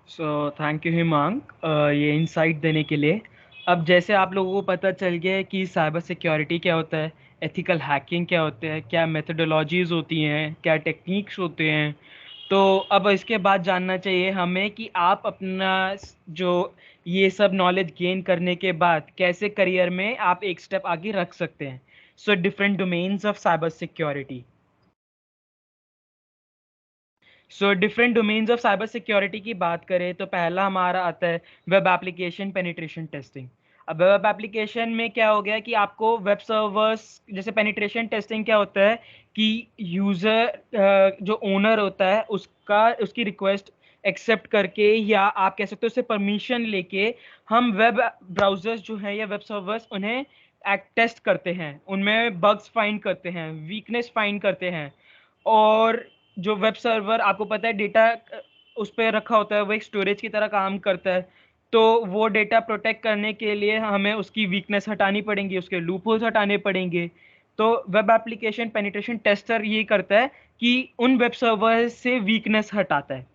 सो थैंक यू हिमांक ये इंसाइट देने के लिए। अब जैसे आप लोगों को पता चल गया है कि साइबर सिक्योरिटी क्या होता है, एथिकल हैकिंग क्या होता है, क्या मेथोडोलॉजीज होती हैं, क्या टेक्निक्स होते हैं, तो अब इसके बाद जानना चाहिए हमें कि आप अपना जो ये सब नॉलेज गेन करने के बाद कैसे करियर में आप एक स्टेप आगे रख सकते हैं। So different domains of cyber security. So different domains of cyber security की बात करें तो पहला हमारा आता है वेब एप्लीकेशन पेनिट्रेशन टेस्टिंग। अब वेब एप्लीकेशन में क्या हो गया कि आपको वेब सर्वर्स, जैसे पेनिट्रेशन टेस्टिंग क्या होता है कि यूज़र जो ओनर होता है उसकी रिक्वेस्ट एक्सेप्ट करके या आप कह सकते हो उससे परमिशन लेके हम वेब ब्राउजर्स जो हैं या वेब सर्वर्स उन्हें टेस्ट करते हैं, उनमें बग्स फाइंड करते हैं, वीकनेस फाइंड करते हैं। और जो वेब सर्वर आपको पता है डेटा उस पर रखा होता है, वो एक स्टोरेज की तरह काम करता है। तो वो डेटा प्रोटेक्ट करने के लिए हमें उसकी वीकनेस हटानी पड़ेंगी, उसके लूपहोल्स हटाने पड़ेंगे। तो वेब एप्लीकेशन पेनिट्रेशन टेस्टर ये करता है कि उन वेब सर्वर से वीकनेस हटाता है।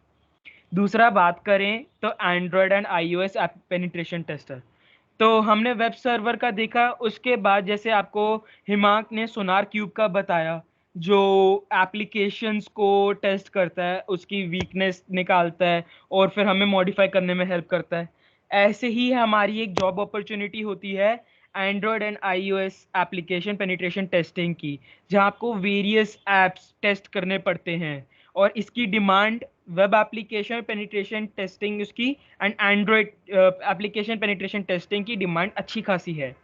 दूसरा बात करें तो Android and iOS app penetration tester. तो हमने वेब सर्वर का देखा, उसके बाद जैसे आपको हिमांक ने सोनार क्यूब का बताया, जो एप्लीकेशंस को टेस्ट करता है, उसकी वीकनेस निकालता है और फिर हमें मॉडिफाई करने में हेल्प करता है। ऐसे ही हमारी एक जॉब अपॉर्चुनिटी होती है Android and iOS application penetration testing की, जहां आपको वेरियस एप्स टेस्ट करने पड़ते हैं। और इसकी demand web application penetration testing उसकी and android application penetration testing की डिमांड अच्छी खासी है।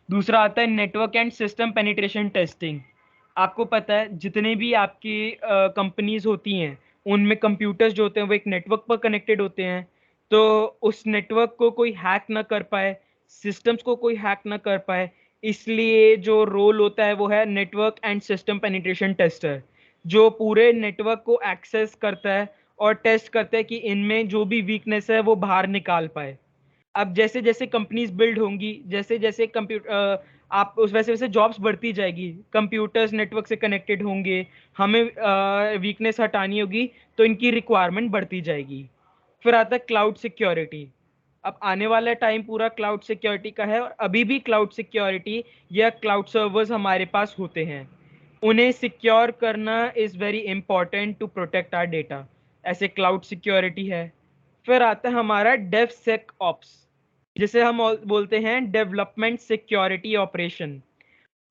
दूसरा आता है network and system penetration testing. आपको पता है जितने भी आपकी कंपनीज होती हैं, उनमें कंप्यूटर्स जो होते हैं वो एक नेटवर्क पर कनेक्टेड होते हैं। तो उस नेटवर्क को कोई हैक ना कर पाए, सिस्टम्स को कोई हैक ना कर पाए, इसलिए जो रोल होता है वो है network and system penetration tester, जो पूरे नेटवर्क को एक्सेस करता है और टेस्ट करता है कि इनमें जो भी वीकनेस है वो बाहर निकाल पाए। अब जैसे जैसे कंपनीज बिल्ड होंगी, जैसे जैसे कंप्यूटर आप उस वैसे वैसे जॉब्स बढ़ती जाएगी, कंप्यूटर्स नेटवर्क से कनेक्टेड होंगे, हमें वीकनेस हटानी होगी, तो इनकी रिक्वायरमेंट बढ़ती जाएगी। फिर आता है क्लाउड सिक्योरिटी। अब आने वाला टाइम पूरा क्लाउड सिक्योरिटी का है, और अभी भी क्लाउड सिक्योरिटी या क्लाउड सर्वर्स हमारे पास होते हैं, उन्हें सिक्योर करना is very important to protect our data. ऐसे क्लाउड सिक्योरिटी है। फिर आता है हमारा डेवसेक ऑप्स, जिसे हम बोलते हैं डेवलपमेंट सिक्योरिटी ऑपरेशन।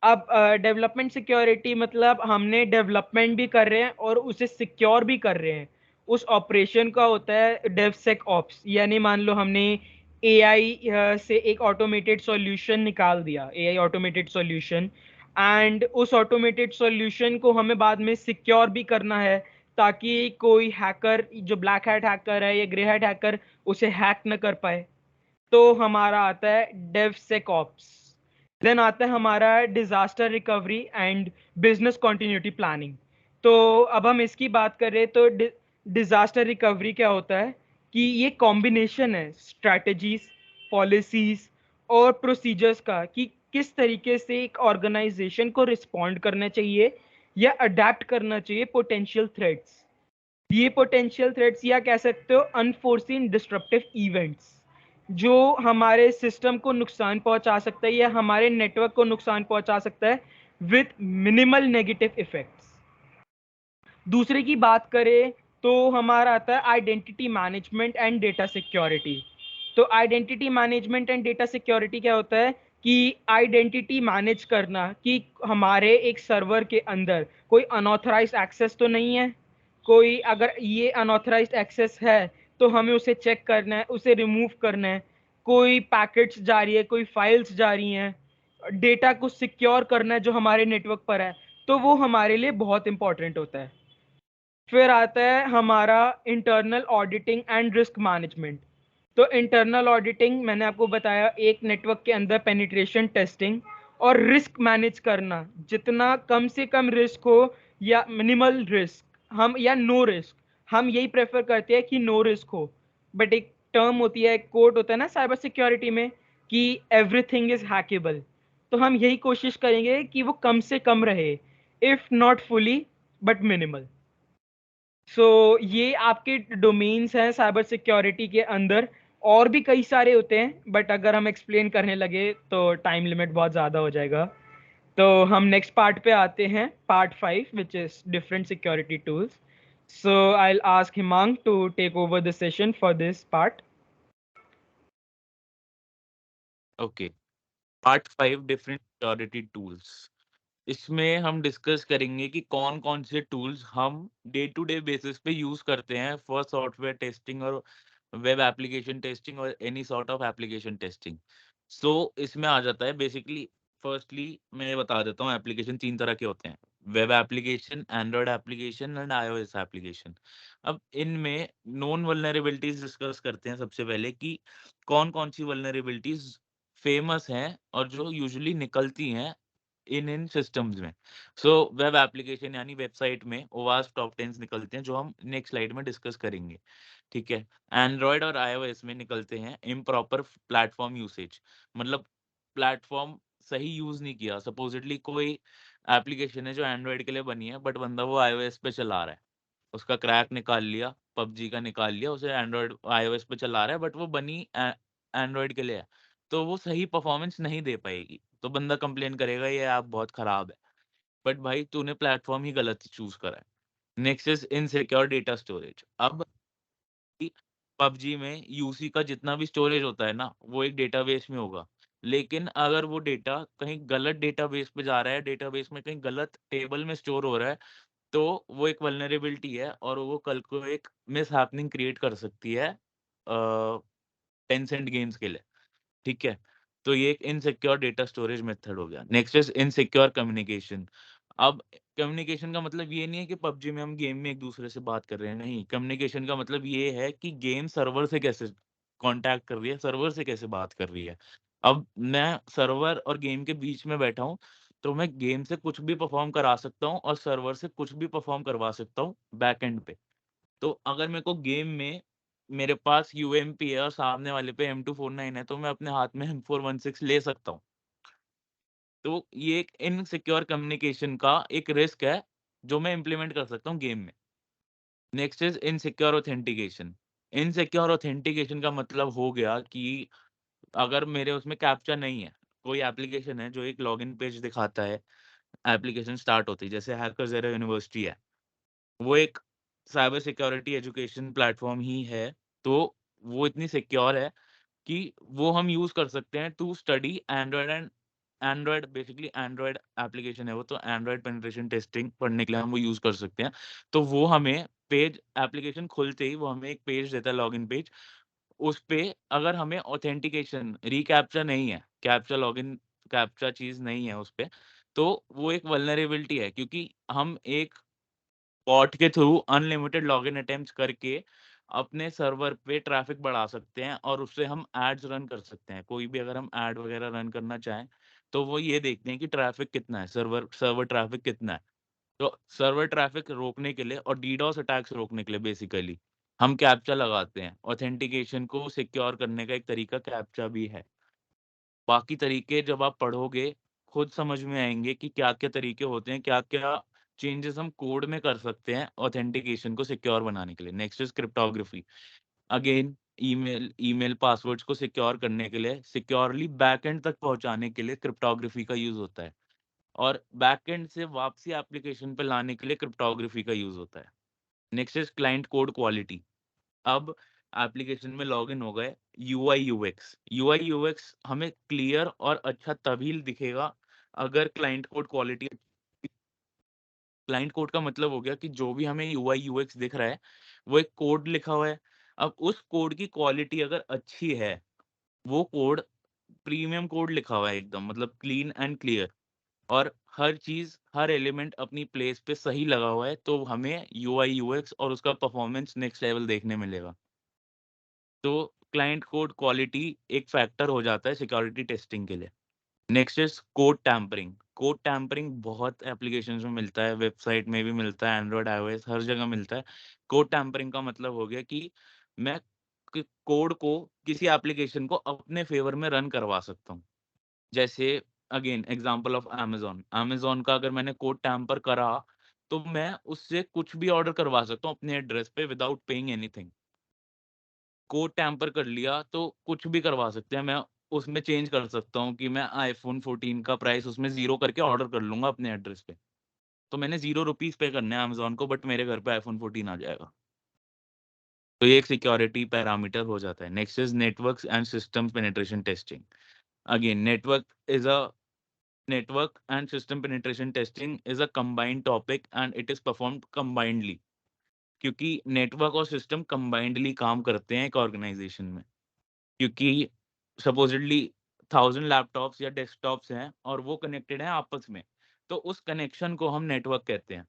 अब डेवलपमेंट सिक्योरिटी मतलब हमने डेवलपमेंट भी कर रहे हैं और उसे सिक्योर भी कर रहे हैं, उस ऑपरेशन का होता है डेवसेक ऑप्स। यानी मान लो हमने एआई से एक ऑटोमेटेड सॉल्यूशन निकाल दिया, एआई ऑटोमेटेड सॉल्यूशन, एंड उस ऑटोमेटेड सॉल्यूशन को हमें बाद में सिक्योर भी करना है, ताकि कोई हैकर, जो ब्लैक हैट हैकर है या ग्रे हैट हैकर, उसे हैक न कर पाए। तो हमारा आता है डेवसेकऑप्स। देन आता है हमारा disaster recovery and business continuity planning. तो अब हम इसकी बात करें तो डिजास्टर रिकवरी क्या होता है कि ये कॉम्बिनेशन है स्ट्रैटेजीज, पॉलिसीज और प्रोसीजर्स का, कि किस तरीके से एक ऑर्गेनाइजेशन को रिस्पॉन्ड करना चाहिए या अडेप्ट करना चाहिए पोटेंशियल थ्रेट्स। ये पोटेंशियल थ्रेट्स या कह सकते हो अनफोर्सीन डिस्ट्रप्टिव इवेंट्स, जो हमारे सिस्टम को नुकसान पहुंचा सकता है या हमारे नेटवर्क को नुकसान पहुंचा सकता है विथ मिनिमल नेगेटिव इफेक्ट्स। दूसरे की बात करें तो हमारा आता है identity management and data security. तो identity management and data security क्या होता है कि आइडेंटिटी मैनेज करना, कि हमारे एक सर्वर के अंदर कोई अनऑथराइज्ड एक्सेस तो नहीं है। कोई अगर ये अनऑथराइज्ड एक्सेस है तो हमें उसे चेक करना है, उसे रिमूव करना है। कोई पैकेट्स जा रही है, कोई फाइल्स जा रही हैं, डेटा को सिक्योर करना है जो हमारे नेटवर्क पर है, तो वो हमारे लिए बहुत इंपॉर्टेंट होता है। फिर आता है हमारा internal auditing and risk management. तो इंटरनल ऑडिटिंग मैंने आपको बताया, एक नेटवर्क के अंदर पेनिट्रेशन टेस्टिंग और रिस्क मैनेज करना, जितना कम से कम रिस्क हो या मिनिमल रिस्क, हम या नो रिस्क, हम यही प्रेफर करते हैं कि नो रिस्क हो। बट एक टर्म होती है, एक कोड होता है ना साइबर सिक्योरिटी में, कि एवरीथिंग इज हैकेबल। तो हम यही कोशिश करेंगे कि वो कम से कम रहे, if not fully but minimal. So ये आपके डोमेन्स हैं साइबर सिक्योरिटी के अंदर। और भी कई सारे होते हैं, बट अगर हम एक्सप्लेन करने लगे तो टाइम लिमिट बहुत ज़्यादा हो जाएगा। तो हम नेक्स्ट पार्ट पे आते हैं, part 5, which is different security tools. So I will ask Himang to take over the session for this part. Okay, part 5 different security tools. इसमें हम डिस्कस करेंगे कि कौन कौन से टूल्स हम डे टू डे बेसिस पे यूज करते हैं फॉर सॉफ्टवेयर टेस्टिंग और वेब एप्लीकेशन टेस्टिंग और any sort of application testing. So इसमें आ जाता है बेसिकली, फर्स्टली मैं बता देता हूँ, एप्लीकेशन 3 तरह के होते हैं। Web application, Android application and iOS application. अब इनमें नोन वल्नरेबिलिटीज डिस्कस करते हैं सबसे पहले कि कौन-कौन सी वल्नरेबिलिटीज फेमस हैं और जो यूजुअली निकलती हैं इन सिस्टम्स में। सो वेब एप्लीकेशन यानी वेबसाइट में ओवास टॉप 10 निकलते हैं जो हम नेक्स्ट स्लाइड में डिस्कस करेंगे। ठीक है। एंड्रॉयड और iOS में निकलते हैं इम्प्रॉपर प्लेटफॉर्म यूसेज, मतलब प्लेटफॉर्म सही यूज नहीं किया। सपोजिटली कोई एप्लीकेशन है जो एंड्रॉयड के लिए बनी है बट बंदा वो iOS पे चला रहा है, उसका क्रैक निकाल लिया, पबजी का निकाल लिया, उसे एंड्रॉयड iOS पे चला रहा है बट वो बनी एंड्रॉयड के लिए है, तो वो सही परफॉर्मेंस नहीं दे पाएगी, तो बंदा कंप्लेन करेगा ये ऐप बहुत खराब है। बट भाई तूने प्लेटफॉर्म ही गलत चूज करा है। Next is insecure data storage. अब पबजी में यूसी का जितना भी स्टोरेज होता है ना वो एक डेटाबेस में होगा, लेकिन अगर वो डेटा कहीं गलत डेटाबेस पे जा रहा है, डेटाबेस में कहीं गलत टेबल में स्टोर हो रहा है, तो वो एक वल्नरेबिलिटी है और वो कल को एक मिसहैपनिंग क्रिएट कर सकती है टेंसेंट गेम्स के लिए। ठीक है। तो ये एक इनसिक्योर डेटा स्टोरेज मेथड हो गया। Next is insecure communication. अब कम्युनिकेशन का मतलब ये नहीं है कि पबजी में हम गेम में एक दूसरे से बात कर रहे हैं, नहीं। कम्युनिकेशन का मतलब ये है कि गेम सर्वर से कैसे कांटेक्ट कर रही है, सर्वर से कैसे बात कर रही है। अब मैं सर्वर और गेम के बीच में बैठा हूँ, तो मैं गेम से कुछ भी परफॉर्म करा सकता हूँ और सर्वर से कुछ भी परफॉर्म करवा सकता हूँ बैक एंड पे। तो अगर मेरे को गेम में मेरे पास यूएमपी है और सामने वाले पे M249 है, तो मैं अपने हाथ में M416 ले सकता हूँ। तो ये एक इनसिक्योर कम्युनिकेशन का एक रिस्क है, जो मैं इम्प्लीमेंट कर सकता हूँ गेम में। Next is insecure authentication. Insecure authentication का मतलब हो गया कि अगर मेरे उसमें कैप्चा नहीं है, कोई एप्लीकेशन है जो एक लॉगिन पेज दिखाता है, एप्लीकेशन स्टार्ट होती है, जैसे हैकरज़ेरो यूनिवर्सिटी है। वो एक साइबर सिक्योरिटी एजुकेशन प्लेटफ़ॉर्म ही है, तो वो इतनी सिक्योर है कि वो हम यूज़ कर सकते हैं to study Android basically Android application है वो, तो एंड्रॉयड पेनिट्रेशन टेस्टिंग पढ़ने के लिए हम वो यूज़ कर सकते हैं। तो वो हमें पेज एप्लीकेशन खुलते ही वो हमें एक पेज देता है, लॉगिन पेज। उसपे अगर हमें ऑथेंटिकेशन रिकैप्चा नहीं है, कैप्चा लॉगिन कैप्चा चीज़ नहीं है उसपे, तो वो एक वल्नरेबिलिटी है, क्योंकि हम एक बॉट के थ्रू अनलिमिटेड लॉगिन अटेम्प्ट्स करके अपने सर्वर पे ट्रैफिक बढ़ा सकते हैं और उससे हम एड्स रन कर सकते हैं। कोई भी अगर हम एड वगैरह रन करना चाहें, तो वो ये देखते हैं कि ट्रैफिक कितना है, सर्वर सर्वर ट्रैफिक कितना है। तो सर्वर ट्रैफिक रोकने के लिए और डीडोस अटैक्स रोकने के लिए बेसिकली हम कैप्चा लगाते हैं। ऑथेंटिकेशन को सिक्योर करने का एक तरीका कैप्चा भी है। बाकी तरीके जब आप पढ़ोगे, खुद समझ में आएँगे कि क्या-क्या तरीके होते हैं, क्या-क्या चेंजेस हम कोड में कर सकते हैं ऑथेंटिकेशन को सिक्योर बनाने के लिए। Next is cryptography. Again email passwords को सिक्योर करने के लिए, सिक्योरली बैकएंड तक पहुँचाने के लिए क्रिप्टोग्राफी का यूज़ होता है और बैकएंड से वापसी एप्लीकेशन पे लाने के लिए क्रिप्टोग्राफी का यूज़ होता है। Next is client code quality. अब एप्लीकेशन में लॉगिन हो गए, यूआई-यूएक्स हमें क्लियर और अच्छा तभी दिखेगा अगर क्लाइंट कोड का मतलब हो गया कि जो भी हमें यूआई-यूएक्स दिख रहा है, वो एक कोड लिखा हुआ है। अब उस कोड की क्वालिटी अगर अच्छी है, वो कोड प्रीमियम कोड लिखा हुआ है एकदम, मतलब क्लीन एंड क्लियर और हर चीज़, हर एलिमेंट अपनी प्लेस पे सही लगा हुआ है, तो हमें यूआई-यूएक्स और उसका परफॉर्मेंस नेक्स्ट लेवल देखने मिलेगा। तो क्लाइंट कोड क्वालिटी एक फैक्टर हो जाता है सिक्योरिटी टेस्टिंग के लिए। Next is code tampering. Code tampering बहुत एप्लीकेशंस में मिलता है, वेबसाइट में भी मिलता है, एंड्रॉयड, आईओएस हर जगह मिलता है। कोड टैम्परिंग का मतलब हो गया कि मैं कोड को किसी एप्लीकेशन को अपने फेवर में रन करवा सकता हूँ। जैसे again example of Amazon. Amazon का अगर मैंने कोड टैम्पर करा, तो मैं उससे कुछ भी ऑर्डर करवा सकता हूँ अपने एड्रेस पे without paying anything. Code tamper कर लिया तो कुछ भी करवा सकते हैं। मैं उसमें चेंज कर सकता हूँ कि मैं आईफ़ोन 14 का प्राइस उसमें 0 करके ऑर्डर कर लूँगा अपने एड्रेस पे। तो मैंने ₹0 पे करने हैं अमेज़न को, बट मेरे घर पे आईफ़ोन 14 आ जाएगा। तो ये एक सिक्योरिटी पैरामीटर हो जाता है। Next is networks and system penetration testing. Again network and system penetration testing is a combined topic and it is performed combinedly, क्योंकि नेटवर्क और सिस्टम कंबाइंडली काम करते हैं एक ऑर्गेनाइजेशन में। क्योंकि सपोज़िटली 1000 लैपटॉप्स या डेस्कटॉप्स हैं और वो कनेक्टेड हैं आपस में। तो उस कनेक्शन को हम नेटवर्क कहते हैं।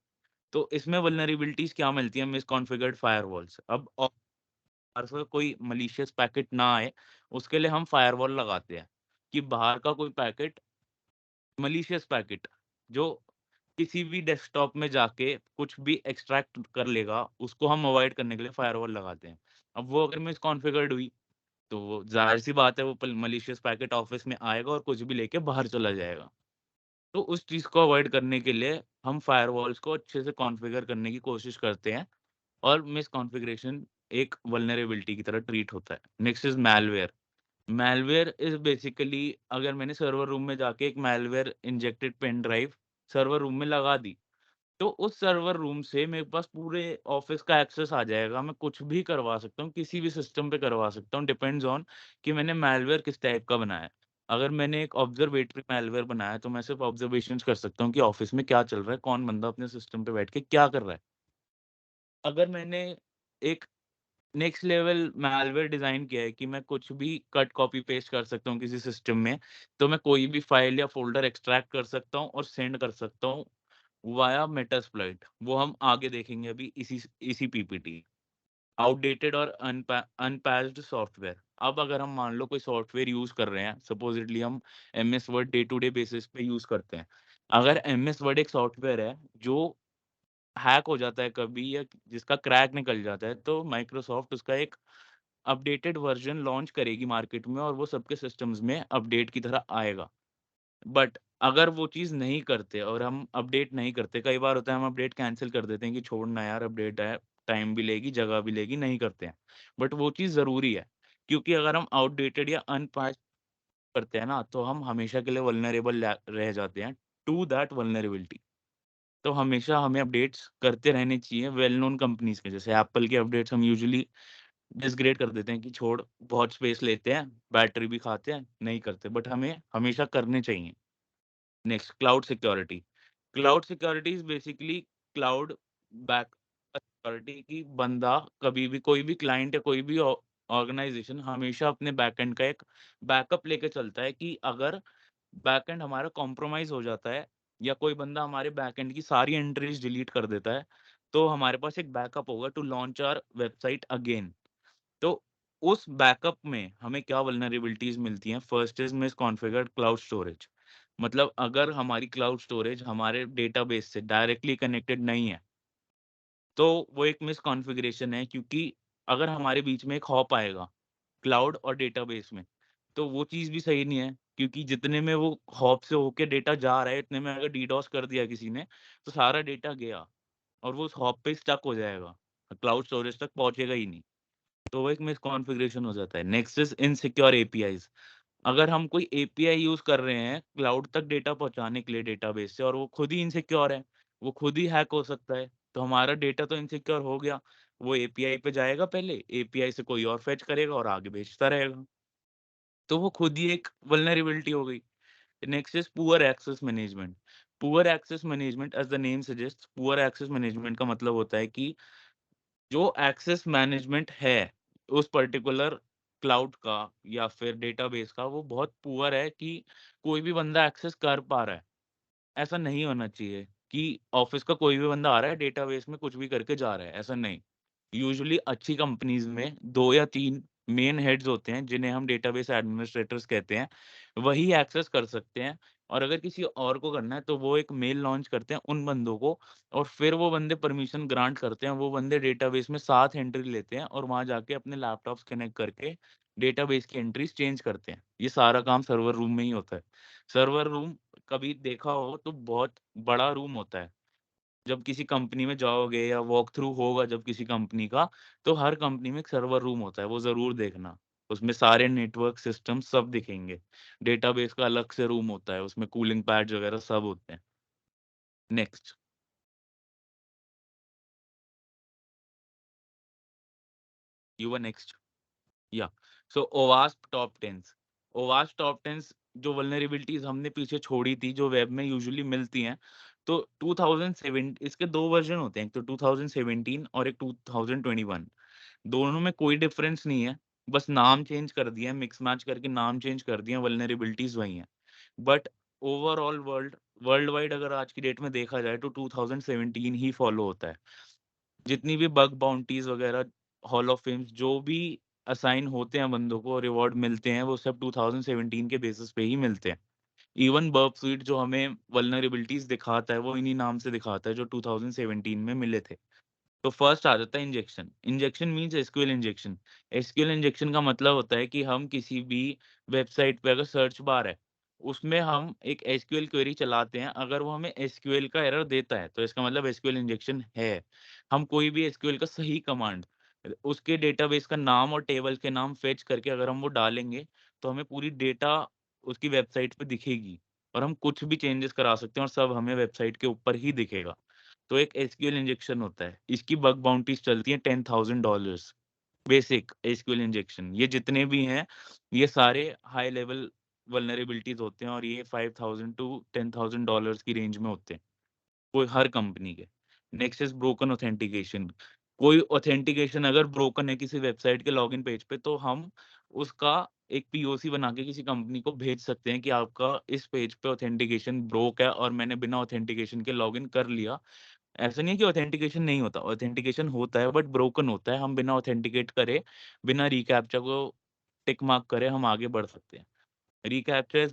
तो इसमें वल्नरेबिलिटीज क्या मिलती है? मिसकॉन्फिगर्ड फायरवॉल्स। अब और कोई मलिशियस पैकेट ना आए, उसके लिए हम फायरवॉल लगाते हैं कि बाहर का कोई पैकेट, मलिशियस पैकेट जो किसी भी डेस्कटॉप में जाके कुछ भी एक्सट्रैक्ट कर लेगा, उसको हम अवॉइड करने के लिए फायरवॉल लगाते हैं। अब वो अगर मिसकॉन्फिगर्ड हुई, तो वो ज़ाहिर-सी बात है, वो मलिशियस पैकेट ऑफिस में आएगा और कुछ भी लेके बाहर चला जाएगा। तो उस चीज़ को अवॉइड करने के लिए हम फायरवॉल्स को अच्छे से कॉन्फ़िगर करने की कोशिश करते हैं, और मिसकॉन्फ़िगरेशन एक वल्नरेबिलिटी की तरह ट्रीट होता है। Next is malware. Malware is basically, अगर मैंने सर्वर रूम में जाके एक malware injected pen drive server room में लगा दी, तो उस सर्वर रूम से मेरे पास पूरे ऑफ़िस का एक्सेस आ जाएगा। मैं कुछ भी करवा सकता हूँ, किसी भी सिस्टम पे करवा सकता हूँ, डिपेंड्स ऑन कि मैंने मैलवेयर किस टाइप का बनाया है। अगर मैंने एक ऑब्ज़र्वेटरी मैलवेयर बनाया है, तो मैं सिर्फ़ ऑब्ज़र्वेशंस कर सकता हूँ कि ऑफ़िस में क्या चल रहा है, कौन बंदा अपने सिस्टम पे बैठ के क्या कर रहा है। अगर मैंने एक नेक्स्ट लेवल मैलवेयर डिज़ाइन किया है कि मैं कुछ भी कट कॉपी पेस्ट कर सकता हूँ किसी सिस्टम में, तो मैं कोई भी फ़ाइल या फ़ोल्डर एक्सट्रैक्ट कर सकता हूँ और सेंड कर सकता हूँ वाया मेटास्प्लॉइट। वो हम आगे देखेंगे अभी इसी पीपीटी। आउटडेटेड और अनपैच्ड सॉफ्टवेयर। अब अगर हम मान लो कोई सॉफ्टवेयर यूज़ कर रहे हैं, सपोज़िटली हम MS Word day to day basis पे यूज़ करते हैं। अगर एमएस वर्ड एक सॉफ्टवेयर है जो हैक हो जाता है कभी, या जिसका क्रैक निकल जाता है, तो माइक्रोसॉफ्ट उसका एक अपडेटेड वर्ज़न लॉन्च करेगी मार्केट में, और वो सबके सिस्टम्स में अपडेट की तरह आएगा। बट अगर वो चीज़ नहीं करते और हम अपडेट नहीं करते, कई बार होता है हम अपडेट कैंसल कर देते हैं कि छोड़ ना यार, अपडेट है, टाइम भी लेगी, जगह भी लेगी, नहीं करते हैं। बट वो चीज़ ज़रूरी है, क्योंकि अगर हम आउटडेटेड या अनपैच करते हैं ना, तो हम हमेशा के लिए वल्नरेबल रह जाते हैं टू दैट वल्नरेबिलिटी। तो हमेशा हमें अपडेट्स करते रहने चाहिए वेल नोन कंपनीज़ के। जैसे एप्पल के अपडेट्स हम यूजुअली डिसग्रेड कर देते हैं कि छोड़, बहुत स्पेस लेते हैं, बैटरी भी खाते हैं, नहीं करते, बट हमें हमेशा करने चाहिए। Next, cloud security. Cloud security is basically cloud back security की बंदा कभी भी, कोई भी क्लाइंट या कोई भी ऑर्गेनाइज़ेशन हमेशा अपने बैकएंड का एक बैकअप लेके चलता है कि अगर बैकएंड हमारा कॉम्प्रोमाइज़ हो जाता है, या कोई बंदा हमारे बैकएंड की सारी एंट्रीज़ डिलीट कर देता है, तो हमारे पास एक बैकअप होगा to launch our website again. तो उस बैकअप में हमें क्या वल्नरेबिलिटीज़ मिलती हैं? First is misconfigured cloud storage. मतलब अगर हमारी क्लाउड स्टोरेज हमारे डेटाबेस से डायरेक्टली कनेक्टेड नहीं है, तो वो एक मिसकॉन्फिगरेशन है, क्योंकि अगर हमारे बीच में एक हॉप आएगा क्लाउड और डेटाबेस में, तो वो चीज़ भी सही नहीं है, क्योंकि जितने में वो हॉप से होके डेटा जा रहा है, इतने में अगर डीडोस कर दिया किसी ने, तो सारा डेटा गया और वो उस हॉप पे स्टक हो जाएगा। क्लाउड स्टोरेज तक पहुँचेगा ही नहीं। तो वो एक मिसकॉन्फिगरेशन हो जाता है। Next is insecure APIs. अगर हम कोई एपीआई यूज़ कर रहे हैं क्लाउड तक डेटा पहुँचाने के लिए डेटाबेस से, और वो खुद ही इनसिक्योर है, वो खुद ही हैक हो सकता है, तो हमारा डेटा तो इनसिक्योर हो गया। वो एपीआई पे जाएगा पहले, एपीआई से कोई और फेच करेगा और आगे भेजता रहेगा। तो वो खुद ही एक वल्नरेबिलिटी हो गई। Next is poor access management. Poor access management, as the name suggests, poor access management का मतलब होता है कि जो एक्सेस मैनेजमेंट है उस पर्टिकुलर क्लाउड का या फिर डेटाबेस का, वो बहुत पुअर है कि कोई भी बंदा एक्सेस कर पा रहा है। ऐसा नहीं होना चाहिए कि ऑफिस का कोई भी बंदा आ रहा है डेटाबेस में कुछ भी करके जा रहा है, ऐसा नहीं। यूजुअली अच्छी कंपनीज में 2 या 3 मेन हेड्स होते हैं जिन्हें हम डेटाबेस एडमिनिस्ट्रेटर्स कहते हैं, वही एक्सेस कर सकते हैं। और अगर किसी और को करना है तो वो एक मेल लॉन्च करते हैं उन बंदों को, और फिर वो बंदे परमिशन ग्रांट करते हैं। वो बंदे डेटाबेस में 7 एंट्री लेते हैं और वहाँ जाके अपने लैपटॉप्स कनेक्ट करके डेटाबेस की एंट्रीज चेंज करते हैं। ये सारा काम सर्वर रूम में ही होता है। सर्वर रूम कभी देखा हो तो बहुत बड़ा रूम होता है। जब किसी कंपनी में जाओगे या वॉक थ्रू होगा जब किसी कंपनी का, तो हर कंपनी में एक सर्वर रूम होता है, वो ज़रूर देखना। उसमें सारे नेटवर्क सिस्टम सब दिखेंगे। डेटाबेस का अलग से रूम होता है, उसमें कूलिंग पैड्स वगैरह सब होते हैं। Next, you are next. या so ओवास्प top 10s। ओवास्प top 10s जो वल्नरेबिलिटीज़ हमने पीछे छोड़ी थी, जो वेब में यूजुअली मिलती हैं, तो 2007 इसके 2 वर्ज़न होते हैं, एक तो 2017 और एक 2021। दोनों में कोई डिफरेंस नहीं है, बस नाम चेंज कर दिया है, मिक्स मैच करके नाम चेंज कर दिए हैं, वल्नरेबिलिटीज़ वही हैं। But overall world world wide अगर आज की डेट में देखा जाए तो 2017 ही फॉलो होता है। जितनी भी बग बाउंटीज वगैरह, हॉल ऑफ फेम्स जो भी असाइन होते हैं बंदों को, रिवॉर्ड मिलते हैं, वो सब 2017 के बेसिस पे ही मिलते हैं। इवन बर्ब स्वीट जो हमें वल्नरेबिलिटीज दिखाता है वो इन्हीं नाम से दिखाता है जो 2017 में मिले थे। तो फर्स्ट आ जाता है injection. Injection means SQL injection. SQL injection का मतलब होता है कि हम किसी भी वेबसाइट पे अगर सर्च बार है, उसमें हम एक एसक्यूएल क्वेरी चलाते हैं। अगर वो हमें एसक्यूएल का एरर देता है, तो इसका मतलब एसक्यूएल इंजेक्शन है। हम कोई भी एसक्यूएल का सही कमांड, उसके डेटाबेस का नाम और टेबल के नाम फेच करके अगर हम वो डालेंगे, तो हमें पूरी डेटा उसकी वेबसाइट पे दिखेगी और हम कुछ भी चेंजेस करा सकते हैं और सब हमें वेबसाइट के ऊपर ही दिखेगा। तो एक एसक्यूएल इंजेक्शन होता है। इसकी बग बाउंटीज चलती हैं $10,000। बेसिक एसक्यूएल इंजेक्शन ये जितने भी हैं, ये सारे हाई लेवल वल्नरेबिलिटीज होते हैं और ये 5,000 टू $10,000 की रेंज में होते हैं, कोई हर कंपनी के। Next is broken authentication. कोई ऑथेंटिकेशन अगर ब्रोकन है किसी वेबसाइट के लॉगिन पेज पे, तो हम उसका एक पीओसी बना के किसी कंपनी को भेज सकते हैं कि आपका इस पेज पे ऑथेंटिकेशन ब्रोक है और मैंने बिना ऑथेंटिकेशन के लॉगिन कर लिया। ऐसा नहीं है कि ऑथेंटिकेशन नहीं होता, ऑथेंटिकेशन होता है बट ब्रोकन होता है। हम बिना ऑथेंटिकेट करे, बिना रिकैप्चा को टिक मार्क करे हम आगे बढ़ सकते हैं। रिकैप्चा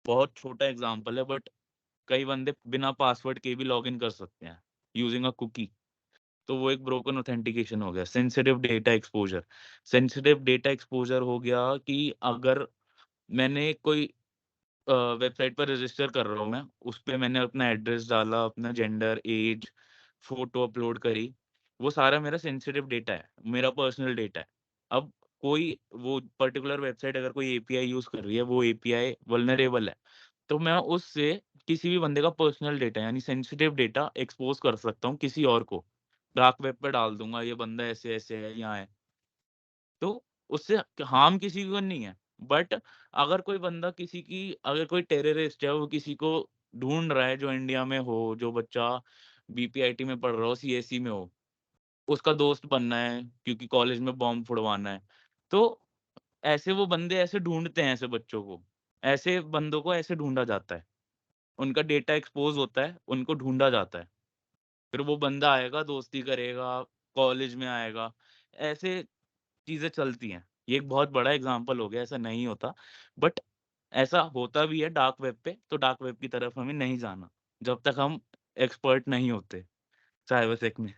बहुत छोटा एग्जांपल है बट कई बंदे बिना पासवर्ड के भी लॉगिन कर सकते हैं यूजिंग अ कुकी। तो वो एक ब्रोकन ऑथेंटिकेशन हो गया। Sensitive data exposure. Sensitive data exposure हो गया कि अगर मैंने कोई वेबसाइट पर रजिस्टर कर रहा हूँ मैं, उस पे मैंने अपना एड्रेस डाला, अपना जेंडर, एज, फोटो अपलोड करी, वो सारा मेरा सेंसिटिव डेटा है, मेरा पर्सनल डेटा है। अब कोई वो पर्टिकुलर वेबसाइट अगर कोई एपीआई यूज़ कर रही है, वो एपीआई वल्नरेबल है, तो मैं उससे किसी भी बंदे का पर्सनल डेटा यानी सेंसिटिव डेटा एक्सपोज़ कर सकता हूँ किसी और को। डार्क वेब पे डाल दूँगा, ये बंदा ऐसे-ऐसे है, यहाँ है। तो उससे हार्म किसी को नहीं है। बट अगर कोई बंदा किसी की, अगर कोई टेररिस्ट है वो किसी को ढूंढ रहा है जो इंडिया में हो, जो बच्चा बीपीआईटी में पढ़ रहा हो, सीएसई में हो, उसका दोस्त बनना है क्योंकि कॉलेज में बॉम्ब फुड़वाना है, तो ऐसे वो बंदे ऐसे ढूंढते हैं ऐसे बच्चों को, ऐसे बंदों को ऐसे ढूंढा जाता है। उनका डेटा एक्सपोज होता है, उनको ढूंढा जाता है, फिर वो बंदा आएगा, दोस्ती करेगा, कॉलेज में आएगा, ऐसे चीज़ें चलती हैं। ये एक बहुत बड़ा एग्ज़ाम्पल हो गया, ऐसा नहीं होता। बट ऐसा होता भी है डार्क वेब पे, तो डार्क वेब की तरफ हमें नहीं जाना, जब तक हम एक्सपर्ट नहीं होते साइबर सेक में।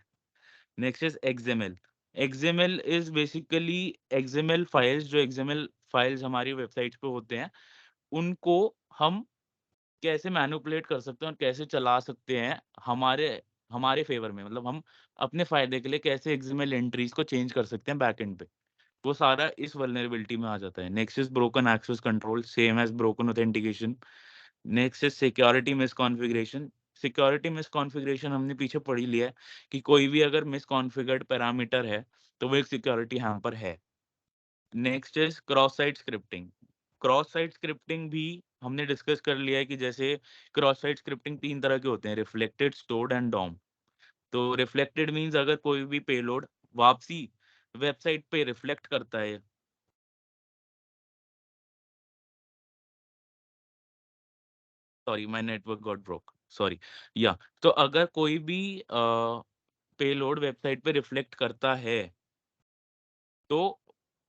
Next is XML. XML is basically XML files, जो एक्सएमएल फाइल्स हमारी वेबसाइट्स पे होते हैं, उनको हम कैसे मैनिपुलेट कर सकते हैं और कैसे चला सकते हैं हमारे हमारे फ़ेवर में। मतलब हम अपने फ़ायदे के लिए कैसे एक्सएमएल एंट्रीज़ को चेंज कर सकते हैं बैकएंड पे। वो सारा इस वल्नरेबिलिटी में आ जाता है। Next is broken access control, same as broken authentication. Next is security misconfiguration. Security misconfiguration हमने पीछे पढ़ ही लिया है कि कोई भी अगर मिसकॉन्फिगर्ड पैरामीटर है, तो वो एक सिक्योरिटी हैम्पर है। Next is cross site scripting. Cross site scripting भी हमने डिस्कस कर लिया है कि जैसे क्रॉस साइट स्क्रिप्टिंग 3 तरह के होते हैं, रिफ्लेक्टेड, स्टोर्ड एंड डॉम। तो रिफ्लेक्टेड मीन्स अगर कोई भी पेलोड वापसी वेबसाइट पे रिफ्लेक्ट करता है। Sorry, my network got broke, sorry. या तो अगर कोई भी पेलोड वेबसाइट पे रिफ्लेक्ट करता है, तो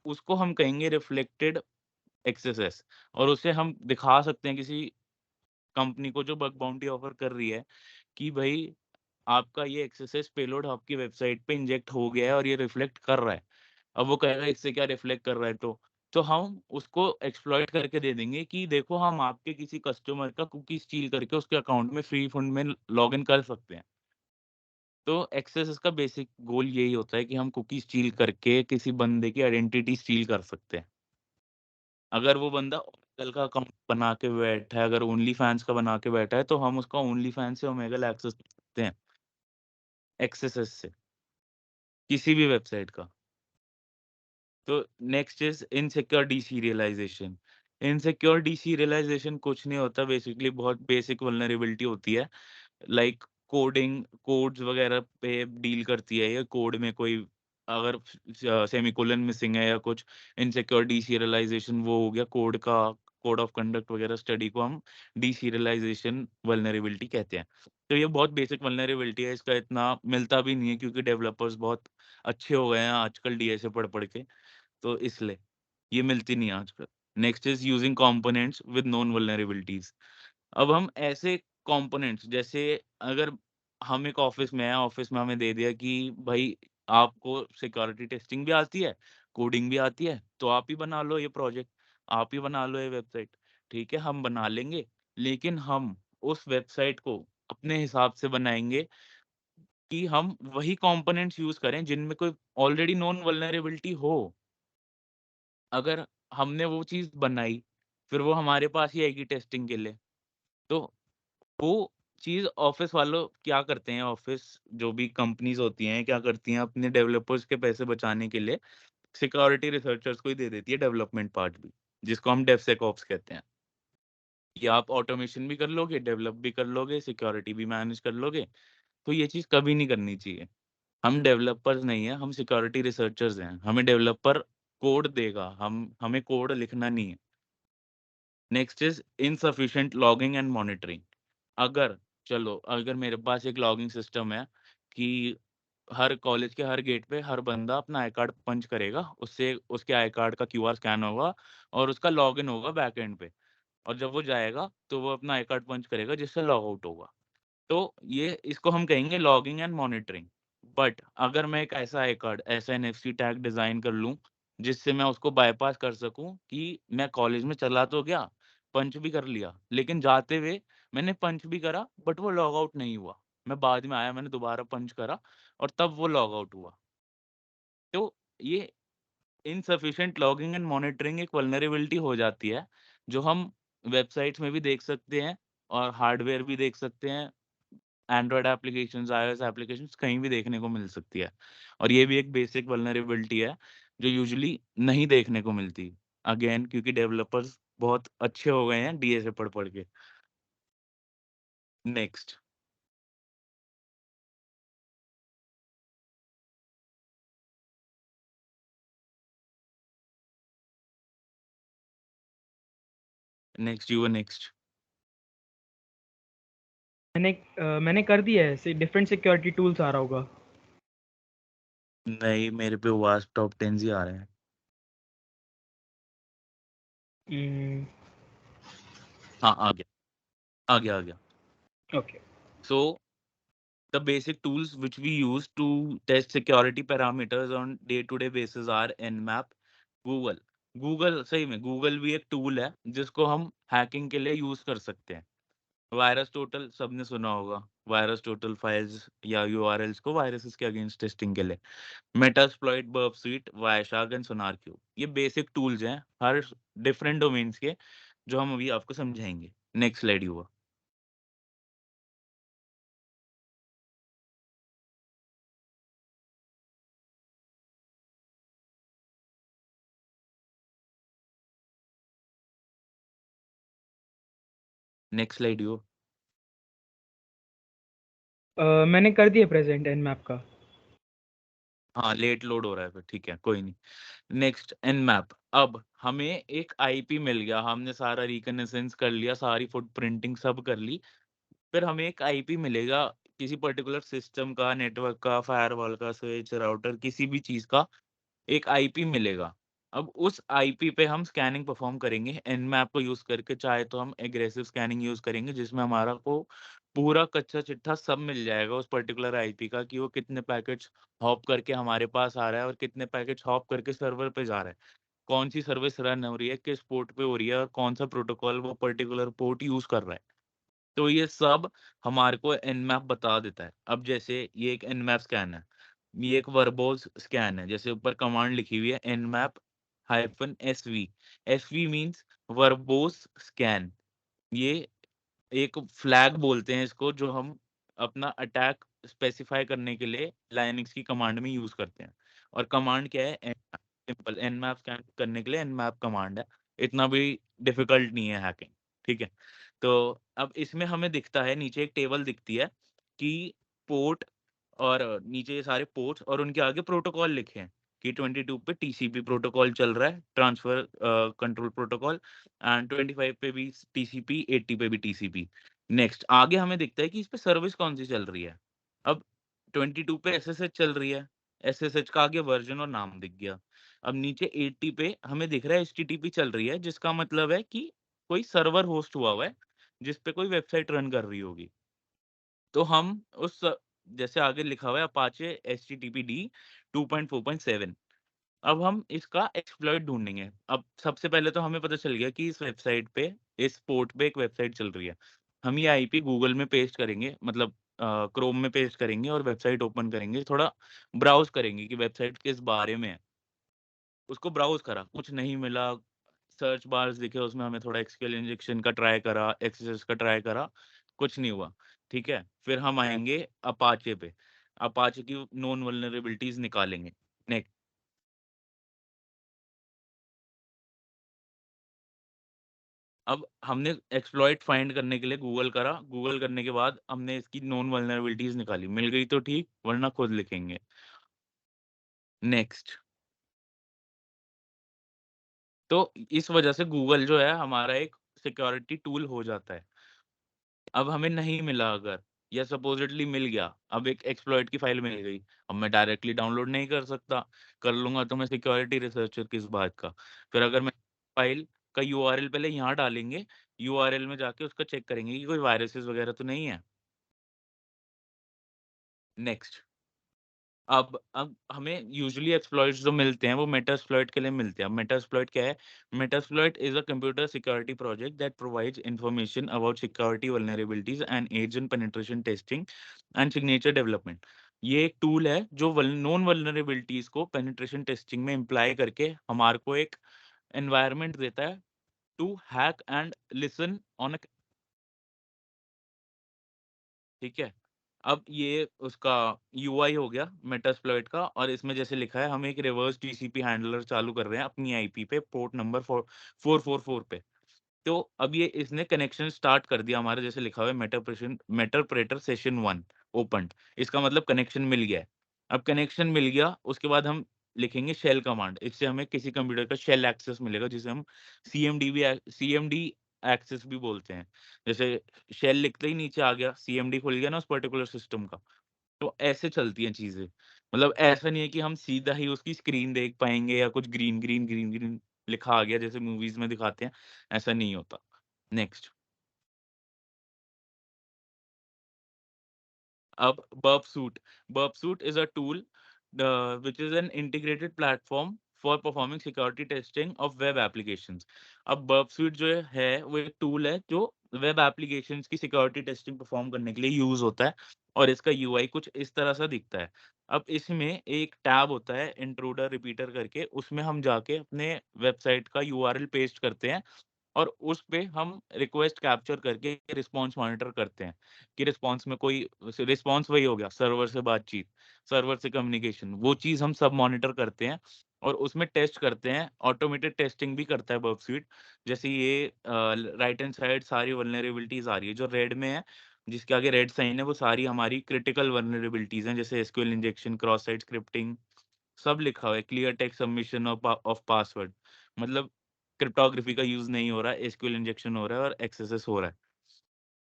उसको हम कहेंगे रिफ्लेक्टेड एक्सेस, और उसे हम दिखा सकते हैं किसी कंपनी को जो बग बाउंटी ऑफर कर रही है कि भाई आपका ये एक्सेस पेलोड आपकी वेबसाइट पे इंजेक्ट हो गया है और ये रिफ्लेक्ट कर रहा है। अब वो कहेगा इससे क्या रिफ्लेक्ट कर रहा है, तो हम उसको एक्सप्लॉइट करके दे देंगे कि देखो हम आपके किसी कस्टमर का कुकी स्टील करके उसके अकाउंट में फ्री फंड में लॉगिन कर सकते हैं। तो एक्सेस का बेसिक गोल यही होता है कि हम कुकी स्टील करके किसी बंदे की आइडेंटिटी स्टील कर सकते हैं। अगर वो बंदा ओमेगल का अकाउंट बना के बैठा है, अगर ओनली फैंस का बना के बैठा है, तो हम उसका ओनली फैंस से ओमेगल एक्सेस कर सकते हैं, एक्सेस से, किसी भी वेबसाइट का। तो नेक्स्ट इज़ इनसिक्योर डीसीरियलाइज़ेशन। इनसिक्योर डीसीरियलाइज़ेशन कुछ नहीं होता, बेसिकली बहुत बेसिक वल्नरेबिलिटी होती है। लाइक कोडिंग, कोड्स वगैरह पे डील करती है ये। कोड में कोई अगर सेमीकोलन मिसिंग है या कुछ, इनसिक्योर डीसीरियलाइज़ेशन वो हो गया कोड का कोड ऑफ कंडक्ट वगैरह स्टडी को हम डीसीरियलाइजेशन वल्नरेबिलिटी कहते हैं। तो ये बहुत बेसिक वल्नरेबिलिटी है, इसका इतना मिलता भी नहीं है क्योंकि डेवलपर्स बहुत अच्छे हो गए हैं आजकल डीएसए पढ़ के, तो इसलिए ये मिलती नहीं है आजकल। Next is using components with known vulnerabilities. अब हम ऐसे कंपोनेंट्स, जैसे अगर हम एक ऑफिस में हैं, ऑफिस में हमें दे दिया कि भाई आपको सिक्योरिटी टेस्टिंग भी आती है, कोडिंग भी आती है, तो आप ही बना लो ये प्रोजेक्ट, आप ही बना लो ये वेबसाइट। ठीक है, हम बना लेंगे, लेकिन हम उस वेबसाइट को अपने हिसाब से बनाएंगे कि हम वही कंपोनेंट्स यूज करें जिनमें कोई ऑलरेडी नोन वल्नरेबिलिटी हो। अगर हमने वो चीज बनाई, फिर वो हमारे पास ही आएगी टेस्टिंग के लिए, तो वो चीज़ ऑफ़िस वालों क्या करते हैं, ऑफ़िस जो भी कंपनीज़ होती हैं, क्या करती हैं अपने डेवलपर्स के पैसे बचाने के लिए सिक्योरिटी रिसर्चर्स को ही दे देती है डेवलपमेंट पार्ट भी, जिसको हम डेवसेकऑप्स कहते हैं। कि आप ऑटोमेशन भी कर लोगे, डेवलप भी कर लोगे, सिक्योरिटी भी मैनेज कर लोगे, तो ये चीज़ कभी नहीं करनी चाहिए। हम डेवलपर्स नहीं हैं, हम सिक्योरिटी रिसर्चर्स हैं। हमें डेवलपर कोड देगा, हमें कोड लिखना नहीं है। Next is insufficient logging and monitoring. अगर मेरे पास एक लॉगिंग सिस्टम है कि हर कॉलेज के हर गेट पे हर बंदा अपना आई कार्ड पंच करेगा, उससे उसके आई कार्ड का क्यूआर स्कैन होगा और उसका लॉगिन होगा बैकएंड पे, और जब वो जाएगा तो वो अपना आई कार्ड पंच करेगा जिससे लॉग आउट होगा। तो ये इसको हम कहेंगे लॉगिंग एंड मॉनिटरिंग। बट अगर मैं एक ऐसा आई कार्ड, ऐसा एनएफसी टैग डिज़ाइन कर लूँ, जिससे मैं उसको बायपास कर सकूँ कि मैं कॉलेज में चला तो गया, पंच भी कर लिया, लेकिन जाते हुए मैंने पंच भी करा बट वो लॉग आउट नहीं हुआ। मैं बाद में आया, मैंने दोबारा पंच करा और तब वो लॉग आउट हुआ। तो ये इनसफिशिएंट लॉगिंग एंड मॉनिटरिंग एक वल्नरेबिलिटी हो जाती है, जो हम वेबसाइट्स में भी देख सकते हैं और हार्डवेयर भी देख सकते हैं। एंड्रॉयड एप्लीकेशंस, आईओएस एप्लीकेशंस कहीं भी देखने को मिल सकती है। और ये भी एक बेसिक वल्नरेबिलिटी है, जो यूजुअली नहीं देखने को मिलती। अगेन क्योंकि डेवलपर्स बहुत अच्छे हो गए हैं डीएसए पढ़ के। Next next you next. मैंने कर दिया है, डिफरेंट सिक्योरिटी टूल्स आ रहा होगा। नहीं, मेरे पे वास्प टॉप 10 ही आ रहे हैं। हम्म, हाँ, आ गया। Okay. So the basic tools which we use to test security parameters on day-to-day basis are Nmap, Google। Google सही में गूगल भी एक टूल है जिसको हम हैकिंग के लिए यूज कर सकते हैं। वायरस टोटल सबने सुना होगा, वायरस टोटल फाइल्स या यूआरएल्स को वायरसेस के अगेंस्ट टेस्टिंग के लिए। Metasploit, Burp Suite, Wireshark and SonarQube, ये बेसिक टूल्स हैं हर डिफरेंट डोमेन्स के, जो हम अभी आपको समझाएंगे। नेक्स्ट स्लाइड हुआ। नेक्स्ट स्लाइड हुआ। मैंने कर दिया प्रेजेंट एनमैप का। हाँ, लेट लोड हो रहा है, फिर ठीक है, कोई नहीं। Next Nmap. अब हमें एक आईपी मिल गया, हमने सारा रिकनेसेंस कर लिया, सारी फुटप्रिंटिंग सब कर ली, फिर हमें एक आईपी मिलेगा किसी पर्टिकुलर सिस्टम का, नेटवर्क का, फायरवॉल का, स्विच, राउटर, किसी भी चीज का एक आईपी मिलेगा। अब उस आईपी पे हम स्कैनिंग परफॉर्म करेंगे एनमैप को यूज करके, चाहे तो हम एग्रेसिव स्कैनिंग यूज करेंगे जिसमें हमारा को पूरा कच्चा चिट्ठा सब मिल जाएगा उस पर्टिकुलर आईपी का, कि वो कितने पैकेट्स हॉप करके हमारे पास आ रहा है और कितने पैकेट्स हॉप करके सर्वर पे जा रहा है, कौन सी सर्विस रन हो रही है, किस पोर्ट पे हो रही है और कौन सा प्रोटोकॉल वो पर्टिकुलर पोर्ट यूज कर रहा है। तो ये सब हमारे को एनमैप बता देता है। अब जैसे ये एक एनमैप स्कैन है, ये एक वर्बोस स्कैन है, जैसे ऊपर कमांड लिखी हुई है nmap -sv। sv means verbose scan. ये एक फ्लैग बोलते हैं इसको, जो हम अपना अटैक स्पेसिफाई करने के लिए लाइनक्स की कमांड में यूज करते हैं। और कमांड क्या है? nmap। सिंपल nmap स्कैन करने के लिए nmap कमांड है, इतना भी डिफिकल्ट नहीं है हैकिंग। ठीक है, तो अब इसमें हमें दिखता है, नीचे एक टेबल दिखती है कि पोर्ट, और नीचे ये सारे पोर्ट्स और उनके आगे प्रोटोकॉल लिखे हैं। कि 22 पे टीसीपी प्रोटोकॉल चल रहा है, ट्रांसफर कंट्रोल प्रोटोकॉल, एंड 25 पे भी टीसीपी, 80 पे भी टीसीपी। नेक्स्ट आगे हमें दिखता है कि इस पे सर्विस कौन सी चल रही है। अब 22 पे एसएसएच चल रही है, एसएसएच का आगे वर्जन और नाम दिख गया। अब नीचे 80 पे हमें दिख रहा है एचटीटीपी चल रही है, जिसका मतलब है कि कोई सर्वर होस्ट हुआ है जिस पे कोई वेबसाइट रन कर रही होगी। तो हम उस जैसे आगे लिखा हुआ है अपाचे एचटीटीपीडी 2.4.7, अब हम इसका एक्सप्लॉइट ढूंढेंगे। अब सबसे पहले तो हमें पता चल गया कि इस वेबसाइट पे, इस पोर्ट पे एक वेबसाइट चल रही है। हम ये आईपी गूगल में पेस्ट करेंगे, मतलब क्रोम में पेस्ट करेंगे और वेबसाइट ओपन करेंगे, थोड़ा ब्राउज करेंगे कि वेबसाइट किस बारे में है। उसको ब्राउज करा, कुछ नहीं मिला, सर्च बार्स दिखे, उसमें हमें थोड़ा एसक्यूएल इंजेक्शन का ट्राई करा, एक्सएसएस का ट्राई करा, कुछ नहीं हुआ। ठीक है, फिर हम आएंगे अपाचे पे, अपाचे की नोन वल्नरेबिलिटीज निकालेंगे। नेक्स्ट, अब हमने एक्सप्लॉइट फाइंड करने के लिए गूगल करा, गूगल करने के बाद हमने इसकी नोन वल्नरेबिलिटीज निकाली, मिल गई तो ठीक, वरना खुद लिखेंगे। नेक्स्ट, तो इस वजह से गूगल जो है हमारा एक सिक्योरिटी टूल हो जाता है। अब हमें नहीं मिला अगर, या सपोजिटली मिल गया, अब एक एक्सप्लॉइट की फाइल मिल गई, अब मैं डायरेक्टली डाउनलोड नहीं कर सकता, कर लूंगा तो मैं सिक्योरिटी रिसर्चर किस बात का। फिर अगर मैं फाइल का यूआरएल पहले यहाँ डालेंगे, यूआरएल में जाके उसका चेक करेंगे कि कोई वायरसेस वगैरह तो नहीं है। नेक्स्ट, अब हमें यूजुअली एक्सप्लॉइट्स जो मिलते हैं वो मेटास्प्लॉइट के लिए मिलते हैं। अब मेटास्प्लॉइट क्या है? Metasploit is a computer security project that provides information about security vulnerabilities and aids in penetration testing and signature development. ये एक टूल है जो नॉन वल्नरेबिलिटीज को पेनिट्रेशन टेस्टिंग में इम्प्लाई करके हमारे को एक एनवायरनमेंट देता है to hack and listen on. ठीक है, अब ये उसका यूआई हो गया मेटास्प्लॉइट का, और इसमें जैसे लिखा है हम एक रिवर्स टीसीपी हैंडलर चालू कर रहे हैं अपनी आईपी पे, पोर्ट नंबर 444 पे। तो अब ये इसने कनेक्शन स्टार्ट कर दिया हमारा, जैसे लिखा हुआ है मेटाप्रेटर सेशन 1 ओपन, इसका मतलब कनेक्शन मिल गया है। अब कनेक्शन मिल गया, उसके बाद हम लिखेंगे शेल कमांड, इससे हमें किसी कंप्यूटर का शेल एक्सेस मिलेगा, जिसे हम सीएमडी एक्सेस भी बोलते हैं। जैसे शेल लिखते ही नीचे आ गया, सीएमडी खुल गया ना उस पर्टिकुलर सिस्टम का। तो ऐसे चलती हैं चीजें, मतलब ऐसा नहीं है कि हम सीधा ही उसकी स्क्रीन देख पाएंगे या कुछ ग्रीन ग्रीन ग्रीन ग्रीन लिखा आ गया जैसे मूवीज में दिखाते हैं, ऐसा नहीं होता। नेक्स्ट, अब burp suite is a tool which is an integrated platform for performing security testing of web applications. अब burp suite जो है वो एक टूल है जो वेब एप्लीकेशंस की सिक्योरिटी टेस्टिंग परफॉर्म करने के लिए यूज होता है, और इसका यूआई कुछ इस तरह सा दिखता है। अब इसमें एक टैब होता है इंट्रूडर रिपीटर करके, उसमें हम जाके अपने वेबसाइट का यूआरएल पेस्ट करते हैं, और उस पे हम रिक्वेस्ट कैप्चर करके रिस्पॉन्स मॉनिटर करते हैं कि रिस्पॉन्स में कोई, रिस्पॉन्स वही हो गया सर्वर से बातचीत, सर्वर से कम्युनिकेशन, वो चीज़ हम सब मॉनिटर करते हैं और उसमें टेस्ट करते हैं। ऑटोमेटेड टेस्टिंग भी करता है बर्प स्वीट। जैसे ये राइट हैंड साइड सारी वल्नरेबिलिटीज आ रही है जो रेड में है, जिसके आगे रेड साइन है, वो सारी हमारी क्रिटिकल वल्नरेबिलिटीज हैं, जैसे SQL injection, cross site scripting, सब लिखा हुआ है, clear text submission of password, मतलब क्रिप्टोग्राफी का यूज नहीं हो रहा है, एसक्यूएल इंजेक्शन हो रहा है और एक्सेस हो रहा है।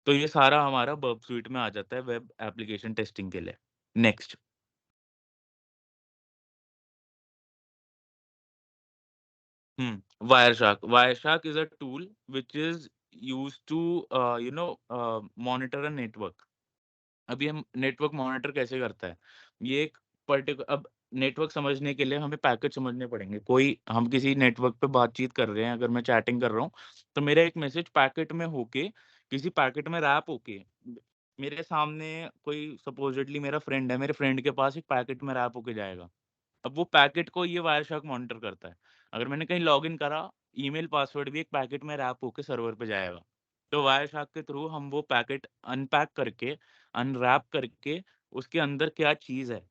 तो ये सारा हमारा बर्प स्वीट में आ जाता है वेब एप्लीकेशन टेस्टिंग के लिए। Next, Wireshark is a tool which is use to monitor a network. अब ये नेटवर्क मॉनिटर कैसे करता है? ये एक पर्टिकुलर, अब नेटवर्क समझने के लिए हमें पैकेट समझने पड़ेंगे। कोई, हम किसी नेटवर्क पे बातचीत कर रहे हैं, अगर मैं चैटिंग कर रहा हूँ तो मेरा एक मैसेज पैकेट में होके, किसी पैकेट में रैप होके मेरे सामने कोई सपोजिटली मेरा फ्रेंड है, मेरे फ्रेंड के पास एक पैकेट में रैप होके जाएगा। अब वो पैकेट को ये वायरशार्क मॉनिटर करता है। अगर मैंने कहीं लॉगिन करा, ईमेल पासवर्ड भी एक पैकेट में रैप होके सर्वर पे जाएगा। तो वायरशार्क के थ्रू हम वो पैकेट अनपैक करके, अनरैप करके, उसके अंदर क्या चीज़ है,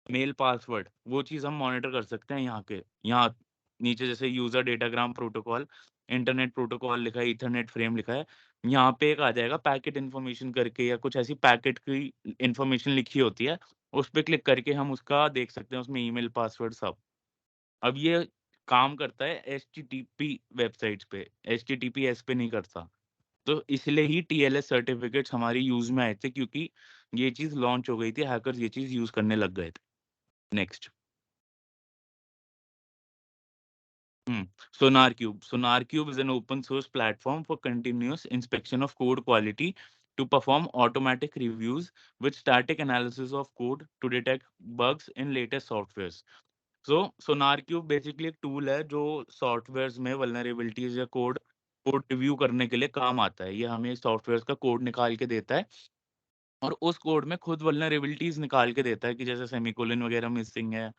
मेल पासवर्ड, वो चीज़ हम मॉनिटर कर सकते हैं। यहाँ नीचे जैसे user datagram protocol, internet protocol लिखा है, ईथरनेट फ्रेम लिखा है, यहाँ पे एक आ जाएगा पैकेट इन्फॉर्मेशन करके, या कुछ ऐसी पैकेट की इन्फॉर्मेशन लिखी होती है, उस पे क्लिक करके हम उसका देख सकते हैं, उसमें ईमेल पासवर्ड सब। अब ये काम करता है HTTP वेबसाइट्स पे, HTTPS पे नहीं करता। तो इसलिए ही TLS सर्टिफिकेट्स हमारी यूज़ में आए थे, क्योंकि ये चीज़ लॉन्च हो गई थी, हैकर्स ये चीज़ यूज़ करने लग गए थे। Next. SonarQube. SonarQube is an open source platform for continuous inspection of code quality to perform automatic reviews with static analysis of code to detect bugs in latest softwares. So SonarQube basically एक tool है जो softwares में vulnerabilities या code review करने के लिए काम आता है। ये हमें सॉफ्टवेयर्स का कोड निकाल के देता है और उस कोड में खुद वल्नरेबिलिटीज निकाल के देता है कि जैसे सेमीकोलन वगैरह मिसिंग है,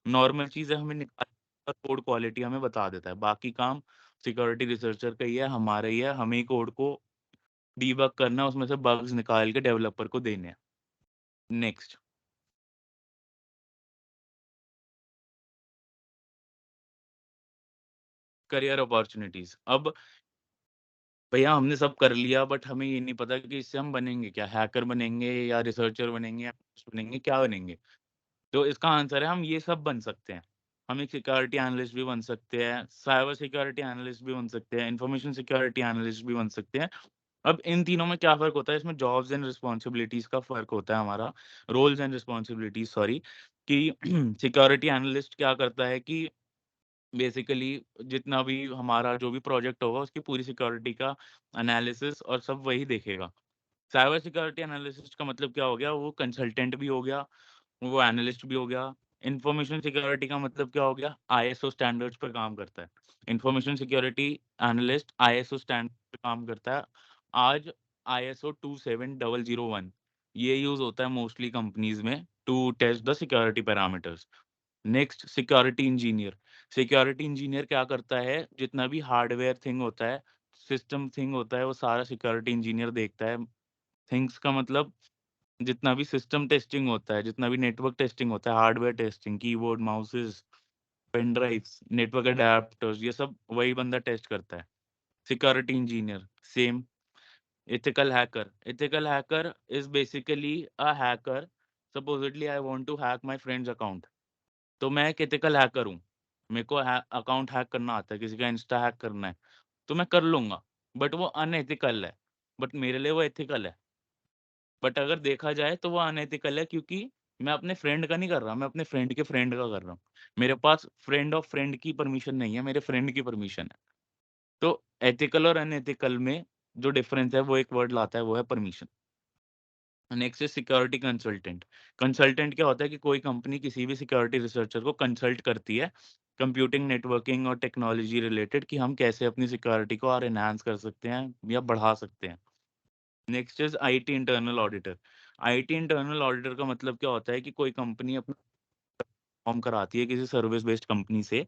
नॉर्मल चीज़ें हमें निकाल कर कोड क्वालिटी हमें बता देता है। बाकी काम सिक्योरिटी रिसर्चर का ही है, हमारा ही है, हमें ही कोड को डीबग करना है, उसमें से बग्स निकाल के डेवलपर को देने हैं। नेक्स्ट। Career opportunities. अब भैया हमने सब कर लिया, बट हमें ये नहीं पता कि इससे हम बनेंगे क्या, हैकर बनेंगे या रिसर्चर बनेंगे या बनेंगे, क्या बनेंगे। तो इसका आंसर है हम ये सब बन सकते हैं। हम एक सिक्योरिटी एनालिस्ट भी बन सकते हैं, साइबर सिक्योरिटी एनालिस्ट भी बन सकते हैं, इंफॉर्मेशन सिक्योरिटी एनालिस्ट भी बन सकते हैं। अब इन तीनों में क्या फ़र्क होता है, इसमें जॉब्स एंड रिस्पॉन्सिबिलिटीज़ का फ़र्क होता है हमारा, रोल्स एंड रिस्पॉन्सिबिलिटीज़ सॉरी, कि सिक्योरिटी एनालिस्ट क्या करता है कि बेसिकली जितना भी हमारा जो भी प्रोजेक्ट होगा उसकी पूरी सिक्योरिटी का एनालिसिस और सब वही देखेगा। साइबर सिक्योरिटी एनालिसिस का मतलब क्या हो गया, वो कंसल्टेंट भी हो गया, वो एनालिस्ट भी हो गया। इंफॉर्मेशन सिक्योरिटी का मतलब क्या हो गया, आईएसओ स्टैंडर्ड्स पे काम करता है। Information security analyst ISO standard पे काम करता है। आज आईएसओ 27001 ये यूज होता है मोस्टली कंपनीज में to test the security parameters. Next, security engineer. Security engineer क्या करता है, जितना भी हार्डवेयर थिंग होता है, सिस्टम थिंग होता है, वो सारा सिक्योरिटी इंजीनियर देखता है। थिंग्स का मतलब जितना भी सिस्टम टेस्टिंग होता है, जितना भी नेटवर्क टेस्टिंग होता है, hardware testing, keyboard, mouses, pen drives, network adapters, ये सब वही बंदा टेस्ट करता है, security engineer. Same ethical hacker. Ethical hacker is basically a hacker, supposedly I want to hack my friends account, तो मैं एक एथिकल हैकर हूँ, मेरे को अकाउंट हैक करना आता है, किसी का इंस्टा हैक करना है तो मैं कर लूंगा, बट वो अनएथिकल है, बट मेरे लिए वो एथिकल है। बट अगर देखा जाए तो वो अनएथिकल है, क्योंकि मैं अपने फ्रेंड का नहीं कर रहा, मैं अपने फ्रेंड के फ्रेंड का कर रहा हूँ। मेरे पास फ्रेंड ऑफ फ्रेंड की परमिशन नहीं है, मेरे फ्रेंड की परमिशन है। तो एथिकल और अनएथिकल में जो डिफरेंस है वो एक वर्ड लाता है, वो है परमिशन। नेक्स्ट है सिक्योरिटी कंसल्टेंट। कंसल्टेंट क्या होता है कि कोई कंपनी किसी भी सिक्योरिटी रिसर्चर को कंसल्ट करती है कंप्यूटिंग, नेटवर्किंग और टेक्नोलॉजी रिलेटेड, कि हम कैसे अपनी सिक्योरिटी को और एनहांस कर सकते हैं या बढ़ा सकते हैं। Next is IT internal auditor. IT internal auditor का मतलब क्या होता है कि कोई कंपनी अपना फॉर्म कराती है किसी सर्विस बेस्ड कंपनी से,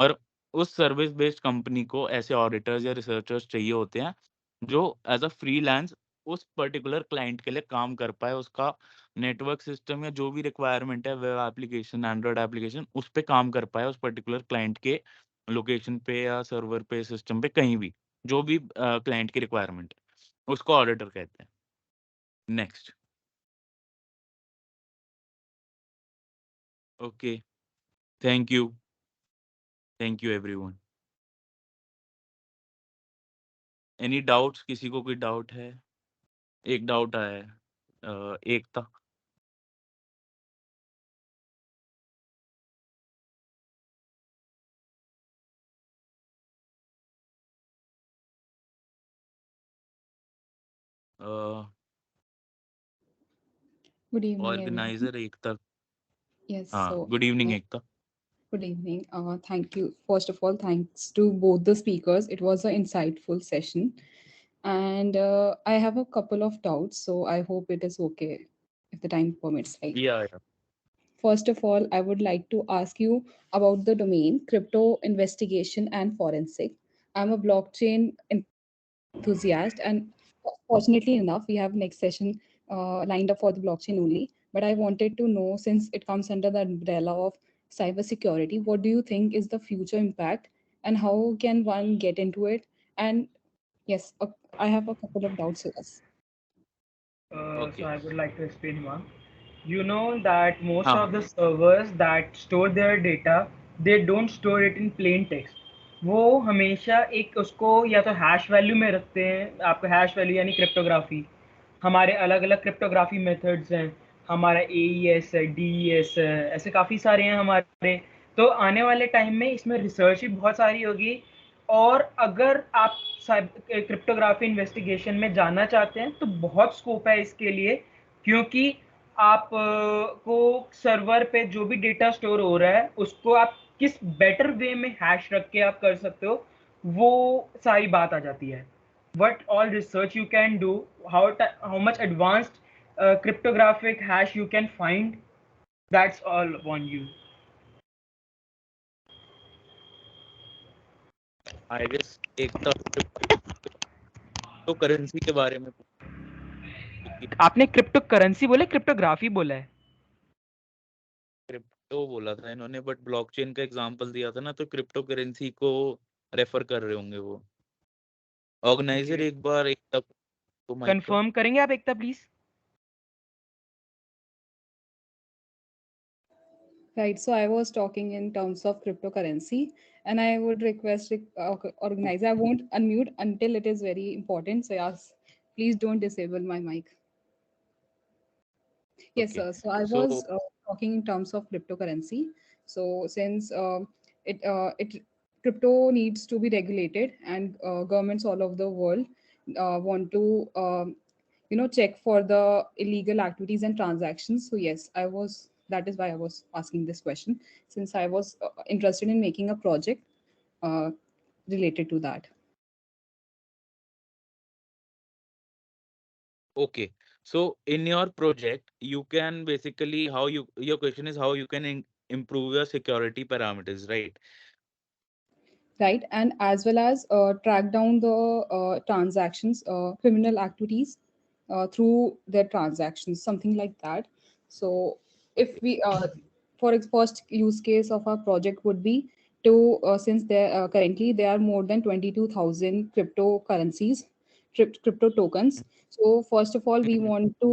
और उस सर्विस बेस्ड कंपनी को ऐसे ऑडिटर्स या रिसर्चर्स चाहिए होते हैं जो एज अ फ्रीलांस उस पर्टिकुलर क्लाइंट के लिए काम कर पाए, उसका नेटवर्क सिस्टम या जो भी रिक्वायरमेंट है, वेब एप्लीकेशन, एंड्रॉयड एप्लीकेशन, उस पे काम कर पाए, उस पर्टिकुलर क्लाइंट के लोकेशन पे या सर्वर पे, सिस्टम पे, कहीं भी जो भी क्लाइंट की रिक्वायरमेंट है, उसको ऑडिटर कहते हैं। Next. Okay, thank you, thank you everyone. Any doubts, किसी को कोई डाउट है? एक डाउट आया है, एकता। Good evening, everyone. ऑर्गेनाइजर एकता। Yes, हाँ, so good evening Ekta. good evening. Thank you. First of all, thanks to both the speakers. It was an insightful session. And I have a couple of doubts, so I hope it is okay if the time permits, right? या First of all, I would like to ask you about the domain crypto investigation and forensic. I'm a blockchain enthusiast, and fortunately enough, we have next session lined up for the blockchain only. But I wanted to know, since it comes under the umbrella of cybersecurity, what do you think is the future impact, and how can one get into it? And yes, I have a couple of doubts to us. So okay. I would like to explain one. You know that most हाँ of the servers that store their data, they don't store it in plain text. वो हमेशा एक उसको या तो hash value में रखते हैं, आपका हैश वैल्यू यानी क्रिप्टोग्राफी। हमारे अलग अलग क्रिप्टोग्राफी मेथड्स हैं, हमारा AES है, DES है, ऐसे काफ़ी सारे हैं हमारे। तो आने वाले टाइम में इसमें रिसर्च भी बहुत सारी होगी। और अगर आप क्रिप्टोग्राफी इन्वेस्टिगेशन में जाना चाहते हैं तो बहुत स्कोप है इसके लिए, क्योंकि आप को सर्वर पे जो भी डेटा स्टोर हो रहा है उसको आप किस बेटर वे में हैश रख के आप कर सकते हो, वो सारी बात आ जाती है। what all research you can do, how much advanced cryptographic hash you can find, that's all on you. I guess एक तो करेंसी के बारे में आपने क्रिप्टो करेंसी बोले, क्रिप्टोग्राफी बोला है? क्रिप्टो बोला था इन्होंने, बट ब्लॉकचेन का एग्जांपल दिया था ना, तो क्रिप्टो करेंसी को रेफर कर रहे होंगे वो। ऑर्गेनाइजर एक बार एक तक तो माइक पे कंफर्म करेंगे आप एकता please? Right. So I was talking in terms of cryptocurrency, and I would request organizer. I won't unmute until it is very important. So yes, please don't disable my mic. Yes, okay sir. So I so was talking in terms of cryptocurrency. So since it crypto needs to be regulated, and governments all over the world want to check for the illegal activities and transactions. So yes, I was. That is why I was asking this question, since I was interested in making a project uh, related to that. okay, so in your project you can basically how you your question is how you can improve your security parameters, right? Right, and as well as track down the transactions, criminal activities through their transactions, something like that. So if we first use case of our project would be to since there currently there are more than 22,000 cryptocurrencies, crypto tokens. So first of all we Mhm. want to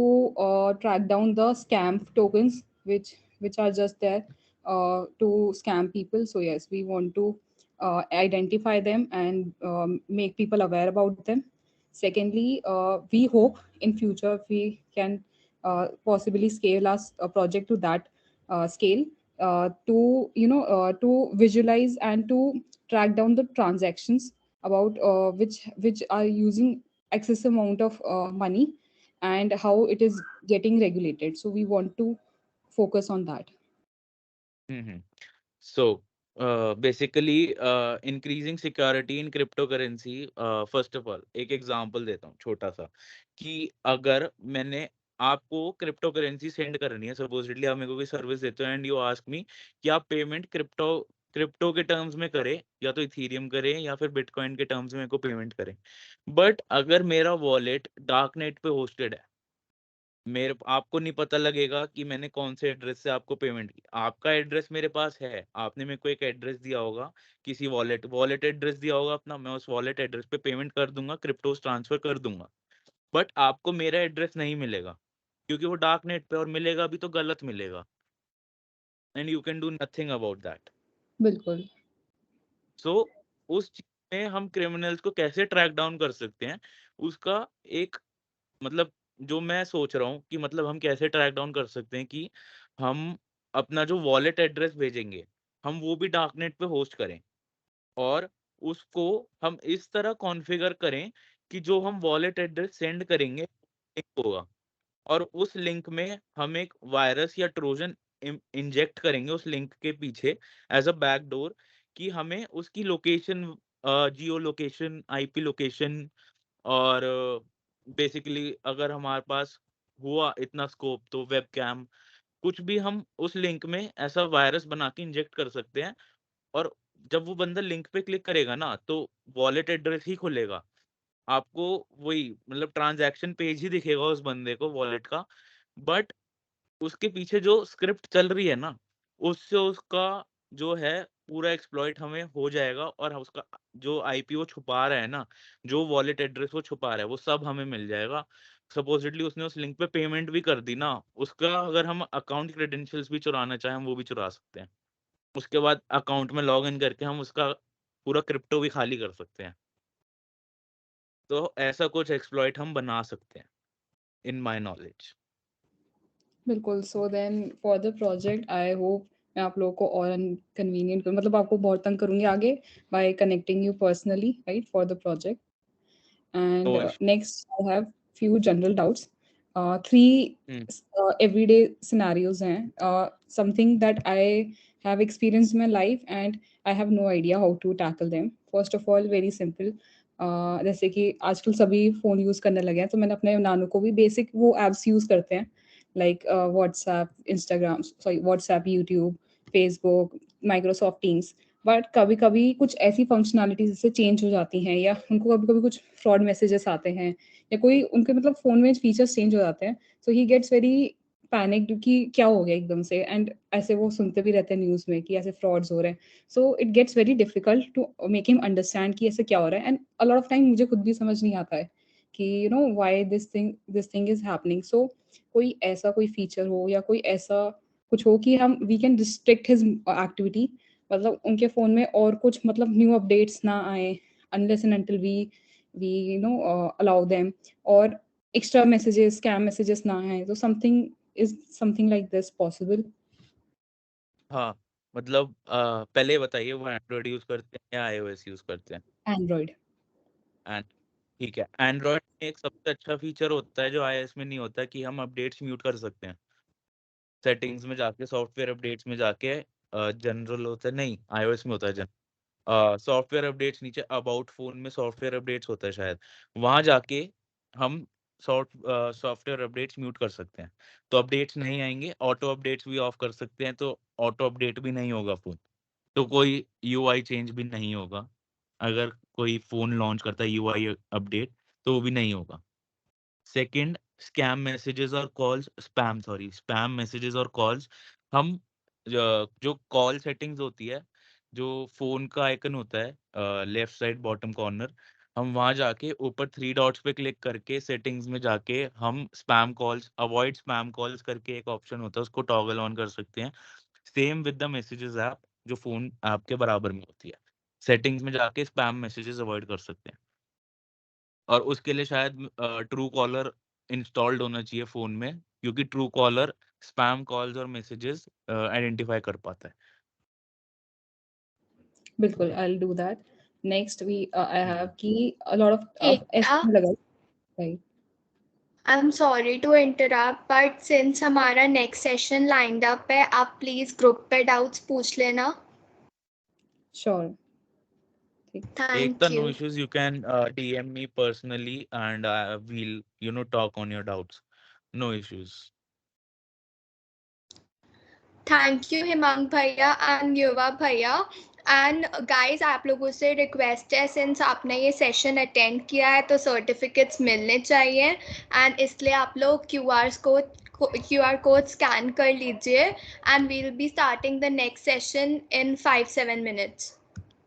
track down the scam tokens which are just there to scam people. So yes, we want to identify them and make people aware about them. Secondly, we hope in future we can possibly scale us a project to that scale to to visualize and to track down the transactions about which are using excess amount of money and how it is getting regulated. So we want to focus on that. Mhm. So, basically, increasing security in cryptocurrency, first of all, एक example देता हूँ छोटा सा, कि अगर मैंने आपको crypto currency send करनी है, सपोजिटली आप मेरे को कोई सर्विस देते हो एंड यू आस्क मी कि आप पेमेंट क्रिप्टो क्रिप्टो के टर्म्स में करें या तो इथीरियम करें या फिर बिटकॉइन के टर्म्स में मेरे को पेमेंट करें। बट अगर मेरा वॉलेट डार्क नेट पे होस्टेड है, मेरे आपको नहीं पता लगेगा कि मैंने कौन से एड्रेस से आपको पेमेंट की। आपका एड्रेस मेरे पास है, आपने मेरे को एक एड्रेस दिया होगा, किसी वॉलेट वॉलेट एड्रेस दिया होगा अपना, मैं उस वॉलेट एड्रेस पे पेमेंट कर दूँगा, क्रिप्टोस ट्रांसफर कर दूँगा। बट आपको मेरा एड्रेस नहीं मिलेगा, क्योंकि वो डार्क नेट पे और मिलेगा भी तो गलत मिलेगा and you can do nothing about that. बिल्कुल। सो उस चीज़ में हम क्रिमिनल्स को कैसे ट्रैक डाउन कर सकते हैं, उसका एक मतलब जो मैं सोच रहा हूँ कि मतलब हम कैसे ट्रैक डाउन कर सकते हैं कि हम अपना जो वॉलेट एड्रेस भेजेंगे, हम वो भी डार्कनेट पे होस्ट करें और उसको हम इस तरह कॉन्फ़िगर करें कि जो हम वॉलेट एड्रेस सेंड करेंगे, लिंक होगा और उस लिंक में हम एक वायरस या ट्रोजन इंजेक्ट करेंगे उस लिंक के पीछे एज़ अ बैकडोर कि हमें उसकी लोकेशन जियो लोकेशन, आईपी लोकेशन और बेसिकली अगर हमारे पास हुआ इतना स्कोप तो वेबकैम कुछ भी हम उस लिंक में ऐसा वायरस बना के इंजेक्ट कर सकते हैं और जब वो बंदा लिंक पे क्लिक करेगा ना तो वॉलेट एड्रेस ही खुलेगा। आपको वही मतलब ट्रांजैक्शन पेज ही दिखेगा उस बंदे को वॉलेट का, बट उसके पीछे जो स्क्रिप्ट चल रही है ना, उससे उसका जो है पूरा एक्सप्लॉइट हमें हो जाएगा और हम उसका जो आईपी वो छुपा रहा है ना, जो वॉलेट एड्रेस वो छुपा रहा है, वो सब हमें मिल जाएगा। सपोज़िटली उसने उस लिंक पे पेमेंट भी कर दी ना, उसका अगर हम अकाउंट क्रेडेंशियल्स भी चुराना चाहें, हम वो भी चुरा सकते हैं। उसके बाद अकाउंट में लॉग इन करके हम उसका पूरा क्रिप्टो भी खाली कर सकते हैं। तो ऐसा कुछ एक्सप्लॉइट हम बना सकते हैं इन माय नॉलेज। बिल्कुल। So then for the project I hope मैं आप लोगों को और कन्वीनियंट मतलब आपको बहुत तंग करूंगी आगे bye connecting you personally right for the project and No issue. next I have few general doubts. Three everyday scenarios hain, something that I have experienced in my life and I have no idea how to tackle them. First of all, very simple. जैसे कि आजकल सभी phone use करने लगे हैं, तो मैंने अपने नानू को भी बेसिक वो ऐप्स यूज़ करते हैं, like WhatsApp, Instagram, sorry WhatsApp, YouTube, Facebook, Microsoft teams. But कभी-कभी कुछ ऐसी फंक्शनैलिटीज़ इससे चेंज हो जाती हैं या उनको कभी-कभी कुछ फ्रॉड मैसेजेस आते हैं या कोई उनके मतलब फ़ोन में फीचर्स चेंज हो जाते हैं। सो ही गेट्स वेरी पैनिक्ड कि क्या हो गया एकदम से, एंड ऐसे वो सुनते भी रहते हैं न्यूज़ में कि ऐसे फ्रॉड्स हो रहे हैं। So it gets very difficult to make him understand कि ऐसे क्या हो रहा है, and a lot of time मुझे खुद भी समझ नहीं आता है कि you know why this thing is happening. So कोई ऐसा कोई फीचर हो या कोई ऐसा कुछ हो कि हम we can restrict his activity, मतलब उनके फ़ोन में और कुछ मतलब न्यू अपडेट्स ना आए unless and until we you know allow them, और एक्स्ट्रा मैसेजेस, स्कैम मैसेजेस ना आए। तो समथिंग लाइक दिस पॉसिबल? हाँ, मतलब पहले ये बताइए वो एंड्रॉइड यूज़ करते हैं या आईओएस यूज़ करते हैं? एंड्रॉइड। एंड ठीक है, एंड्रॉइड में एक सबसे अच्छा फीचर होता है जो आईओएस में नहीं होता कि हम अपडेट्स म्यूट कर सकते हैं। सेटिंग्स में जाके सॉफ्टवेयर अपडेट्स में जाके जनरल होता है, नहीं आईओएस में होता है सॉफ्टवेयर अपडेट्स, नीचे अबाउट फोन में सॉफ्टवेयर अपडेट्स होता है शायद, वहां जाके हम सॉफ्टवेयर अपडेट्स म्यूट कर सकते हैं। तो अपडेट्स नहीं आएंगे, ऑटो अपडेट्स भी ऑफ कर सकते हैं, तो ऑटो अपडेट भी नहीं होगा फोन, तो कोई यूआई चेंज भी नहीं होगा। अगर कोई फोन लॉन्च करता है यूआई अपडेट तो वो भी नहीं होगा। सेकंड, स्पैम मैसेजेस और कॉल्स, हम जो कॉल सेटिंग्स होती है, जो फोन का आइकन होता है लेफ्ट साइड बॉटम कॉर्नर, हम वहां जाके ऊपर 3 डॉट्स पे क्लिक करके सेटिंग्स में जाके हम अवॉइड स्पैम कॉल्स करके एक ऑप्शन होता है, उसको टॉगल ऑन कर सकते हैं। Same with the messages app जो फोन ऐप के बराबर में होती है, सेटिंग्स में जाके स्पैम मैसेजेस अवॉइड कर सकते हैं। और उसके लिए शायद ट्रू कॉलर इंस्टॉल्ड होना चाहिए फ़ोन में, क्योंकि ट्रू कॉलर स्पैम कॉल्स और मैसेजेस आइडेंटिफ़ाई कर पाता है। बिल्कुल, I will do that. Next I हुँ। हैव कि अ लॉट ऑफ एकता, ऐसे लगा right. I am sorry to interrupt but since हमारा नेक्स्ट सेशन लाइंड अप है, आप प्लीज ग्रुप पे डाउट्स पूछ लेना। श्योर। ठीक। Ekta, thank no you. issues. You can DM me personally and we'll talk on your doubts. No issues. Thank you Himang भैया and युवा भैया। एंड गाइस, आप लोगों से रिक्वेस्ट है, सिंस आपने ये सेशन अटेंड किया है तो सर्टिफिकेट्स मिलने चाहिए, एंड इसलिए आप लोग QR कोड स्कैन कर लीजिए, and we will be starting the next session in 5-7 minutes.